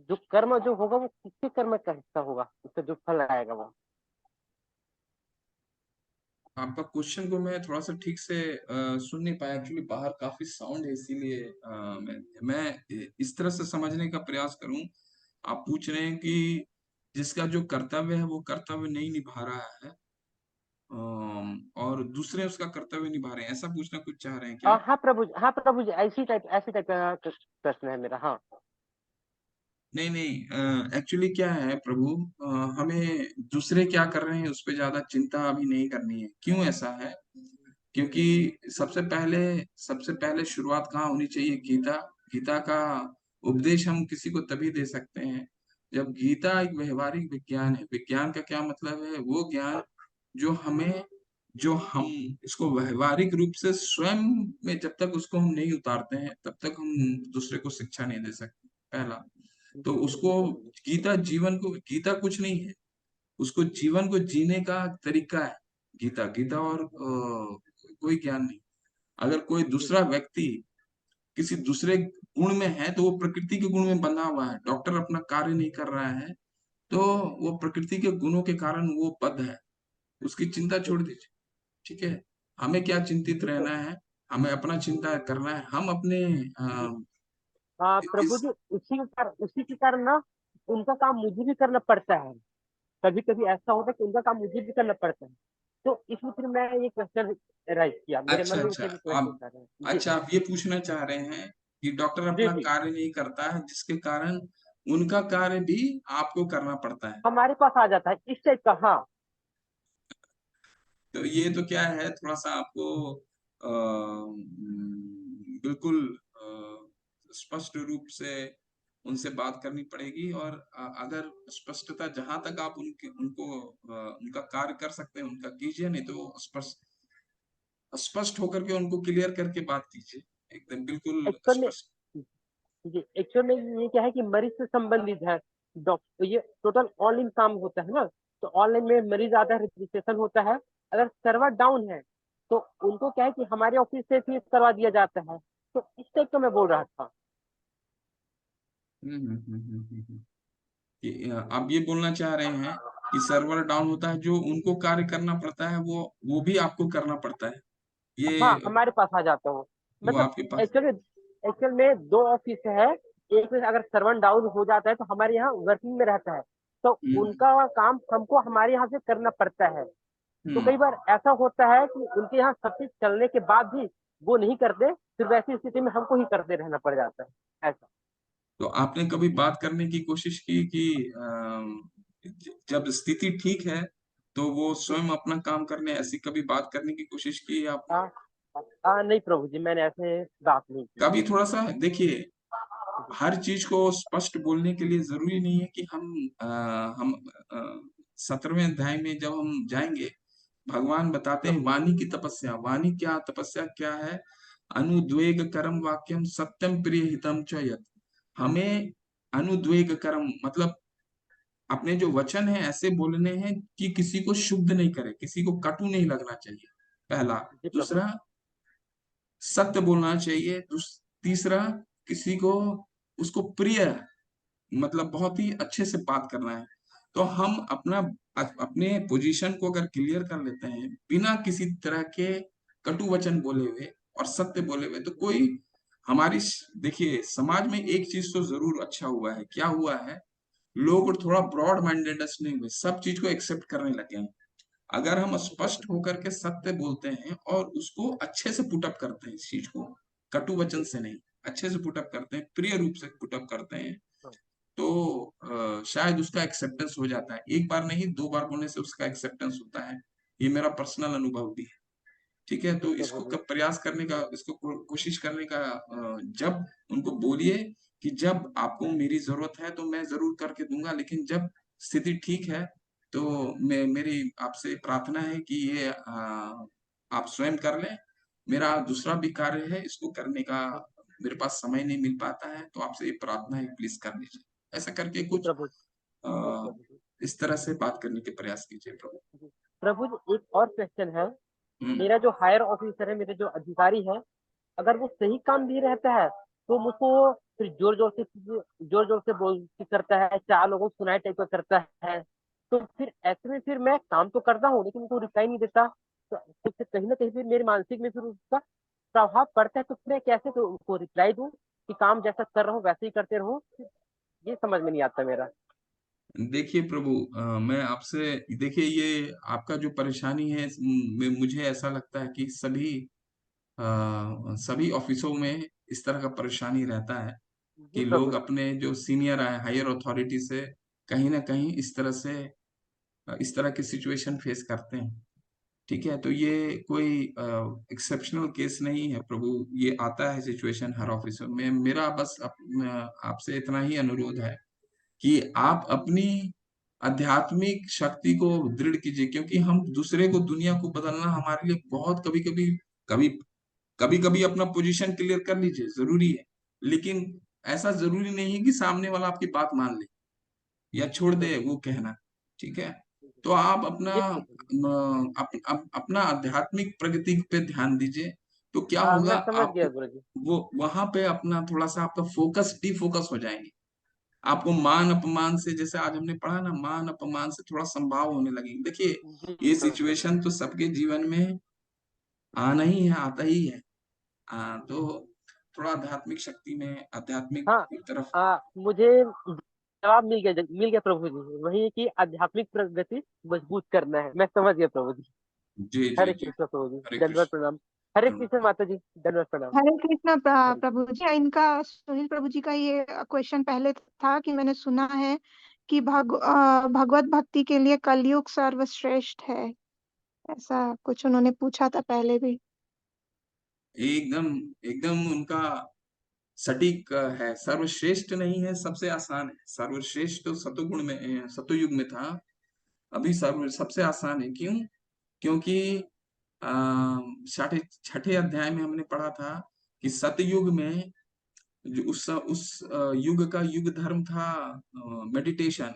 S5: जो कर्म जो होगा वो किसके कर्म का हिस्सा होगा, उसका जो फल आएगा वो?
S1: आपका क्वेश्चन को मैं थोड़ा सा ठीक से सुन नहीं पाया, एक्चुअली बाहर काफी साउंड है, इसीलिए मैं इस तरह से समझने का प्रयास करूं। आप पूछ रहे हैं कि जिसका जो कर्तव्य है वो कर्तव्य नहीं निभा रहा है, और दूसरे उसका कर्तव्य निभा रहे हैं, ऐसा पूछना कुछ चाह रहे हैं क्या?
S5: हाँ प्रभु जी, ऐसी टाइप का प्रश्न है मेरा। हाँ।
S1: नहीं नहीं, एक्चुअली क्या है प्रभु, हमें दूसरे क्या कर रहे हैं उस पर ज्यादा चिंता अभी नहीं करनी है। क्यों ऐसा है? क्योंकि सबसे पहले शुरुआत कहाँ होनी चाहिए? गीता। गीता का उपदेश हम किसी को तभी दे सकते हैं जब गीता एक व्यवहारिक विज्ञान है। विज्ञान का क्या मतलब है? वो ज्ञान जो हमें जो हम इसको व्यवहारिक रूप से स्वयं में जब तक उसको हम नहीं उतारते हैं तब तक हम दूसरे को शिक्षा नहीं दे सकते, पहला। तो उसको गीता कुछ नहीं है, उसको जीवन को जीने का तरीका है गीता। गीता और कोई ज्ञान नहीं। अगर कोई दूसरा व्यक्ति किसी दूसरे गुण में है तो वो प्रकृति के गुण में बंधा हुआ है। डॉक्टर अपना कार्य नहीं कर रहा है तो वो प्रकृति के गुणों के कारण वो बद्ध है, उसकी चिंता छोड़ दीजिए। ठीक है। हमें क्या चिंतित रहना है? हमें अपना चिंता करना है, हम अपने
S5: जी। हाँ प्रभु
S1: इस
S5: जी, उसी के कारण ना उनका काम मुझे भी करना पड़ता है। कभी कभी ऐसा होता है कि उनका काम मुझे भी करना पड़ता है। तो इसलिए फिर मैं ये क्वेश्चन राइज किया, मेरे
S1: अच्छा
S5: मन में
S1: अच्छा
S5: इसे भी क्वेश्चन
S1: आप
S5: कर रहे हैं जी।
S1: अच्छा आप ये पूछना चाह रहे हैं कि डॉक्टर
S5: जी
S1: अपना
S5: जी,
S1: कार्य नहीं करता है, जिसके कारण उनका कार्य भी आपको करना पड़ता है।
S5: हमारे पास आ जाता है इस टाइप का। हाँ
S1: तो ये तो क्या है, थोड़ा सा आपको बिल्कुल स्पष्ट रूप से उनसे बात करनी पड़ेगी, और अगर स्पष्टता जहां तक आप उनका कार्य कर सकते हैं उनका कीजिए, नहीं तो स्पष्ट स्पष्ट होकर के उनको क्लियर करके बात कीजिए, एकदम बिल्कुल
S5: एक्चुअल में,
S1: स्पष्ट।
S5: जी एक्चुअल में ये क्या है कि मरीज से संबंधित है। डॉक्टर ये टोटल ऑनलाइन काम होता है ना, तो ऑनलाइन में मरीज आता है, रजिस्ट्रेशन होता है। अगर सर्वर डाउन है तो उनको क्या है कि हमारे ऑफिस से फिर करवा दिया जाता है। तो इस टाइप का मैं बोल रहा था।
S1: आप ये बोलना चाह रहे हैं कि सर्वर डाउन होता है, जो उनको कार्य करना पड़ता है वो भी आपको करना पड़ता है,
S5: हाँ
S1: ये
S5: हमारे पास आ जाता हूँ।
S1: वो
S5: मतलब
S1: आपके पास।
S5: एक्चुअल में दो ऑफिस है। एक में अगर सर्वर डाउन हो जाता है तो हमारे यहाँ वर्किंग में रहता है, तो
S1: हम्म
S5: उनका काम हमको हमारे यहाँ से करना पड़ता है। तो
S1: हम्म
S5: कई बार ऐसा होता है कि उनके यहाँ सब चीज चलने के बाद भी वो नहीं करते, फिर वैसी स्थिति में हमको ही करते रहना पड़ जाता है ऐसा।
S1: तो आपने कभी बात करने की कोशिश की कि जब स्थिति ठीक है तो वो
S5: जी।
S1: स्वयं अपना काम करने, ऐसी कभी बात करने की कोशिश की है आपने?
S5: हाँ नहीं प्रभु जी, मैंने ऐसे बात नहीं की।
S1: कभी थोड़ा सा देखिए,
S5: जी
S1: हर चीज को स्पष्ट बोलने के लिए जरूरी नहीं है कि हम 17वें अध्याय में जब हम जाएंगे, भगवान बताते हैं
S5: प्रभु।
S1: वाणी की तपस्या, वाणी क्या तपस्या क्या है, अनुद्वेग करम वाक्यम सत्यम प्रिय हितम च यत्। हमें अनुद्वेग करम मतलब अपने जो वचन है ऐसे बोलने हैं कि किसी को शुद्ध नहीं करे, किसी को कटु नहीं लगना चाहिए, पहला।
S5: जी प्रभु।
S1: दूसरा, सत्य बोलना चाहिए। तीसरा, किसी को उसको प्रिय मतलब बहुत ही अच्छे से बात करना है। तो हम अपने पोजीशन को अगर क्लियर कर लेते हैं बिना किसी तरह के कटु वचन बोले हुए और सत्य बोले हुए, तो कोई देखिए, समाज में एक चीज तो जरूर अच्छा हुआ है। क्या हुआ है? लोग थोड़ा ब्रॉड माइंडेडनेस नहीं हुए, सब चीज को एक्सेप्ट करने लगे हैं। अगर हम
S5: जी प्रभु।
S1: स्पष्ट होकर के सत्य बोलते हैं और उसको अच्छे से पुटअप करते हैं, इस चीज को कटु वचन
S5: जी।
S1: से नहीं, अच्छे से पुटअप करते हैं, प्रिय रूप से पुटअप करते हैं,
S5: हाँ,
S1: तो शायद उसका एक्सेप्टेंस हो जाता है। एक बार नहीं, दो बार बोलने से उसका एक्सेप्टेंस होता है। ये मेरा पर्सनल अनुभव भी है। ठीक है,
S5: जी
S1: तो
S5: प्रभु
S1: इसको
S5: जी।
S1: प्रयास करने का, इसको कोशिश करने का, जब उनको बोलिए कि जब आपको मेरी जरूरत है तो मैं जरूर करके दूंगा, लेकिन जब स्थिति ठीक है तो मेरी आपसे प्रार्थना है कि ये आप स्वयं कर लें। मेरा दूसरा भी कार्य है, इसको करने का मेरे पास समय नहीं मिल पाता है, तो आपसे ये प्रार्थना है, प्लीज कर लीजिए। ऐसा करके
S5: जी
S1: कुछ
S5: प्रभु जी।
S1: अ,
S5: प्रभु जी।
S1: इस तरह से बात करने के प्रयास कीजिए प्रभु।
S5: जी। प्रभु जी एक और क्वेश्चन है।
S1: हम्म
S5: मेरा जो हायर ऑफिसर है, मेरे जो अधिकारी है, अगर वो सही काम भी रहता है तो मुझको फिर जोर जोर से बोल करता है, चार लोगों को सुनाई टाइप का करता है। तो फिर ऐसे में फिर मैं काम तो करता हूँ लेकिन उनको रिप्लाई नहीं देता। तो फिर कहीं ना कहीं फिर मेरे मानसिक में फिर उसका प्रभाव पड़ता है। तो फिर मैं कैसे तो उनको रिप्लाई दूं कि काम जैसा कर रहा हूँ वैसे ही करते रहूं, ये समझ में नहीं आता मेरा।
S1: देखिए प्रभु, मैं आपसे, देखिए ये आपका जो परेशानी है, मुझे ऐसा लगता है कि सभी ऑफिसों में इस तरह का परेशानी रहता है
S5: जी
S1: कि
S5: प्रभु
S1: लोग
S5: जी।
S1: अपने जो सीनियर है, हायर अथॉरिटी से कहीं ना कहीं इस तरह की सिचुएशन फेस करते हैं। ठीक है, तो ये कोई एक्सेप्शनल केस नहीं है प्रभु, ये आता है सिचुएशन हर ऑफिस में। मेरा बस आपसे इतना ही अनुरोध है कि आप अपनी आध्यात्मिक शक्ति को दृढ़ कीजिए, क्योंकि हम दूसरे को, दुनिया को बदलना हमारे लिए बहुत कभी कभी कभी अपना पोजीशन क्लियर कर लीजिए, जरूरी है। लेकिन ऐसा जरूरी नहीं है कि सामने वाला आपकी बात मान ले या
S5: जी
S1: छोड़ दे
S5: प्रभु
S1: वो कहना। ठीक है, तो आप
S5: जी प्रभु जी।
S1: अपना आध्यात्मिक प्रगति पे ध्यान दीजिए। तो क्या होगा,
S5: मैं समझ
S1: आपको
S5: गया गुरु जी।
S1: वो वहां पे अपना थोड़ा सा आपका फोकस डिफोकस हो जाएंगे। आपको मान अपमान से, जैसे आज हमने पढ़ा ना, मान अपमान से थोड़ा संभाव होने लगेगी। देखिए,
S5: जी
S1: ये
S5: प्रभु।
S1: सिचुएशन तो सबके जीवन में आना ही है, आता ही है। तो थोड़ा आध्यात्मिक शक्ति में, आध्यात्मिक
S5: हाँ,
S1: की तरफ।
S5: मुझे जवाब मिल गया प्रभु जी। वही कि आध्यात्मिक प्रगति मजबूत करना है। मैं समझ गया प्रभु जी।
S1: जी जी
S5: हरे
S1: जी।
S5: कृष्ण प्रभु जी,
S1: हरे
S5: दंडवत
S1: कृष्ण।
S5: प्रणाम। हरे
S1: हाँ,
S5: कृष्ण माता जी, दंडवत प्रणाम।
S2: हरे कृष्णा
S5: हरे
S2: प्रभु जी। इनका सुनील प्रभु जी का ये क्वेश्चन पहले था कि मैंने सुना है कि भगवत भक्ति के लिए कलयुग सर्वश्रेष्ठ है, ऐसा कुछ उन्होंने पूछा था पहले भी।
S1: एकदम एकदम उनका सटीक है। सर्वश्रेष्ठ नहीं है, सबसे आसान है। सर्वश्रेष्ठ तो सतुगुण में, सतुयुग में था। अभी सर्व सबसे आसान है। क्यों? क्योंकि छठे छठे अध्याय में हमने पढ़ा था कि सतयुग में जो उस युग का युग धर्म था मेडिटेशन।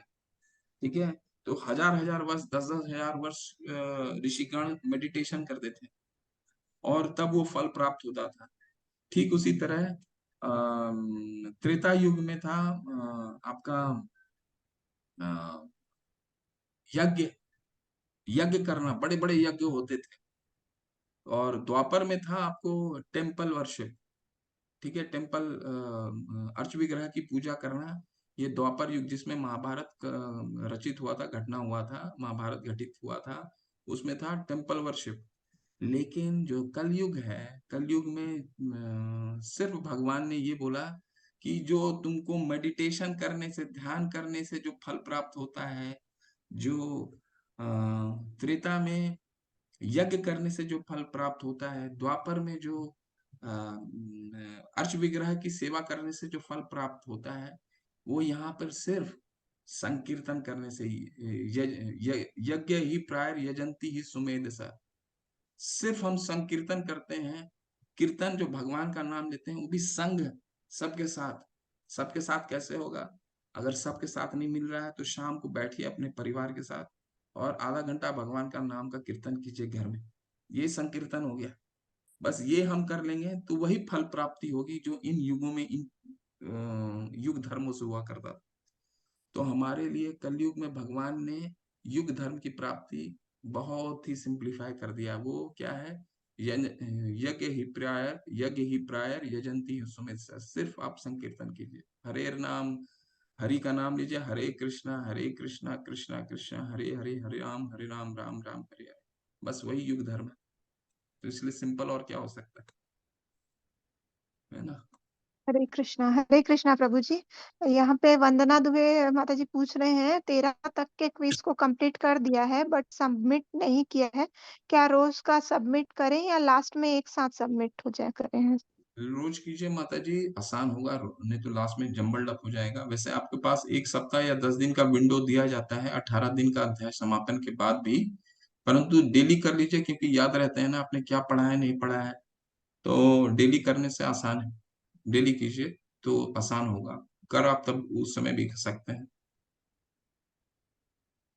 S1: ठीक है। तो हजार हजार वर्ष, 10-10 हजार वर्ष ऋषिगण मेडिटेशन करते थे और तब वो फल प्राप्त होता था। ठीक उसी तरह त्रेता युग में था आपका यज्ञ, यज्ञ करना, बड़े बड़े यज्ञ होते थे। और द्वापर में था आपको टेम्पल वर्शिप। ठीक है। टेम्पल अर्च विग्रह की पूजा करना। ये द्वापर युग जिसमें महाभारत रचित हुआ था, घटना हुआ था, महाभारत घटित हुआ था, उसमें था टेम्पल वर्शिप। लेकिन जो कलयुग है, कलयुग में सिर्फ भगवान ने ये बोला कि जो तुमको मेडिटेशन करने से, ध्यान करने से जो फल प्राप्त होता है, जो अ, त्रेता में यज्ञ करने से जो फल प्राप्त होता है, द्वापर में जो अर्च विग्रह की सेवा करने से जो फल प्राप्त होता है, वो यहाँ पर सिर्फ संकीर्तन करने से ही, यज्ञ ही प्रायर यजंती ही सुमेध सा। सिर्फ हम संकीर्तन करते हैं। कीर्तन जो भगवान का नाम लेते हैं वो भी संग, सबके साथ। सबके साथ कैसे होगा? अगर सबके साथ नहीं मिल रहा है तो शाम को बैठिए अपने परिवार के साथ और आधा घंटा भगवान का नाम का कीर्तन कीजिए घर में। ये संकीर्तन हो गया। बस ये हम कर लेंगे तो वही फल प्राप्ति होगी जो इन युगों में, इन युग धर्मों से हुआ करता था। तो हमारे लिए कलयुग में भगवान ने युग धर्म की प्राप्ति बहुत ही सिंप्लीफाई कर दिया। वो क्या है? यज्ञ ही प्रायर यजंती ही सुमित। सिर्फ आप संकीर्तन कीजिए, हरे नाम, हरि का नाम लीजिए, हरे कृष्णा कृष्णा कृष्णा हरे हरे, हरे राम राम राम हरे हरे। बस वही युग धर्म है। तो इसलिए सिंपल और क्या हो सकता है ना?
S2: हरे कृष्णा प्रभु जी। यहाँ पे वंदना दुबे माता जी पूछ रहे हैं 13 तक के क्विज को कंप्लीट कर दिया है बट सबमिट नहीं किया है, क्या रोज का सबमिट करें या लास्ट में एक साथ सबमिट हो जाए करें?
S1: रोज कीजिए माता जी, आसान होगा। नहीं तो लास्ट में जम्बल्ड अप हो जाएगा। वैसे आपके पास 1 सप्ताह या 10 दिन का विंडो दिया जाता है, 18 दिन का अध्याय समापन के बाद भी। परंतु डेली कर लीजिए, क्योंकि याद रहते हैं ना आपने क्या पढ़ा है, नहीं पढ़ा है। तो डेली करने से आसान है। डेली कीजिए तो आसान होगा। कर आप तब उस समय भी कर सकते हैं।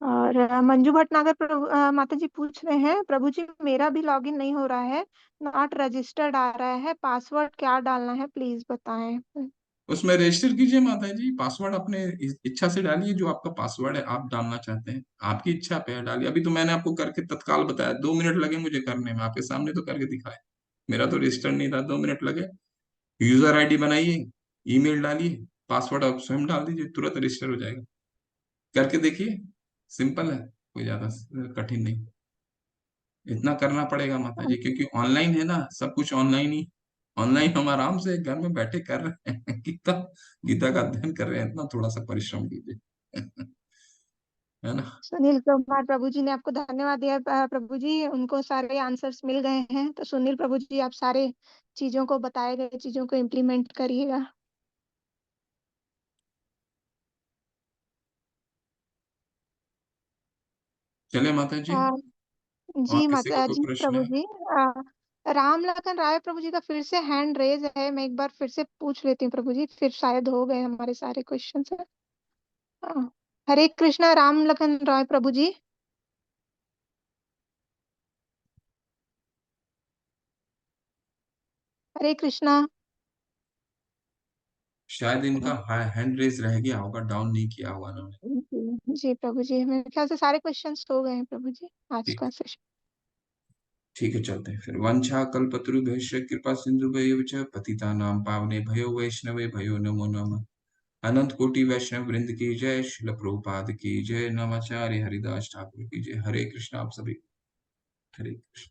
S2: और मंजू भटनागर माता जी पूछ रहे हैं प्रभु जी मेरा भी लॉगिन नहीं हो रहा है, नॉट रजिस्टर्ड आ रहा है, पासवर्ड क्या डालना है प्लीज बताएं।
S1: उसमें रजिस्टर कीजिए माता जी। पासवर्ड अपने इच्छा से डालिए, जो आपका पासवर्ड है आप डालना चाहते हैं, आपकी इच्छा पे है, डालिए। अभी तो मैंने आपको करके तत्काल बताया, 2 मिनट लगे मुझे करने में, आपके सामने तो करके दिखाया। मेरा तो रजिस्टर नहीं था, 2 मिनट लगे। यूजर आईडी बनाइए, ईमेल डालिए, पासवर्ड आप स्वयं डाल दीजिए, तुरंत रजिस्टर हो जाएगा। करके देखिए, सिंपल है, कोई ज्यादा कठिन नहीं। इतना करना पड़ेगा माता जी, क्योंकि ऑनलाइन है ना, सब कुछ ऑनलाइन ही। ऑनलाइन हम आराम से घर में बैठे कर रहे हैं गीता, गीता का अध्ययन कर रहे हैं। इतना थोड़ा सा परिश्रम कीजिए है ना?
S2: सुनील कुमार प्रभु जी ने आपको धन्यवाद दिया प्रभु जी, उनको सारे आंसर्स मिल गए हैं। तो सुनील प्रभु जी आप सारे चीजों को, बताए गए चीजों को इम्प्लीमेंट करिएगा।
S1: चले माता जी।
S2: आ,
S1: और
S2: जी
S1: किसी को
S2: माता
S1: कोई
S2: जी
S1: प्रश्न
S2: प्रभु
S1: है?
S2: जी। राम लखन राय प्रभु जी का फिर से हैंड रेज है, मैं एक बार फिर से पूछ लेती हूँ प्रभु जी, फिर शायद हो गए हमारे सारे क्वेश्चन है। हरे कृष्णा राम लखन राय प्रभु जी। हरे कृष्णा।
S1: शायद इनका हैंड रेज रह गया होगा, डाउन नहीं किया होगा इन्होंने।
S2: जी प्रभु जी, मेरे ख्याल से सारे क्वेश्चंस हो गए हैं प्रभु जी आज
S1: ठीक।
S2: का सेशन।
S1: ठीक है, चलते हैं फिर। वंशा कल्पतरुभ्यश्च कृपा सिंधुभ्येव च पतितानां पावनेभ्यो वैष्णवे भयो नमो नमः। अनंत कोटि वैष्णव वृंद की जय, शिल प्रभुपाद की जय, नमाचार्य हरिदास ठाकुर की जय। हरे कृष्ण। आप सभी हरे कृष्ण।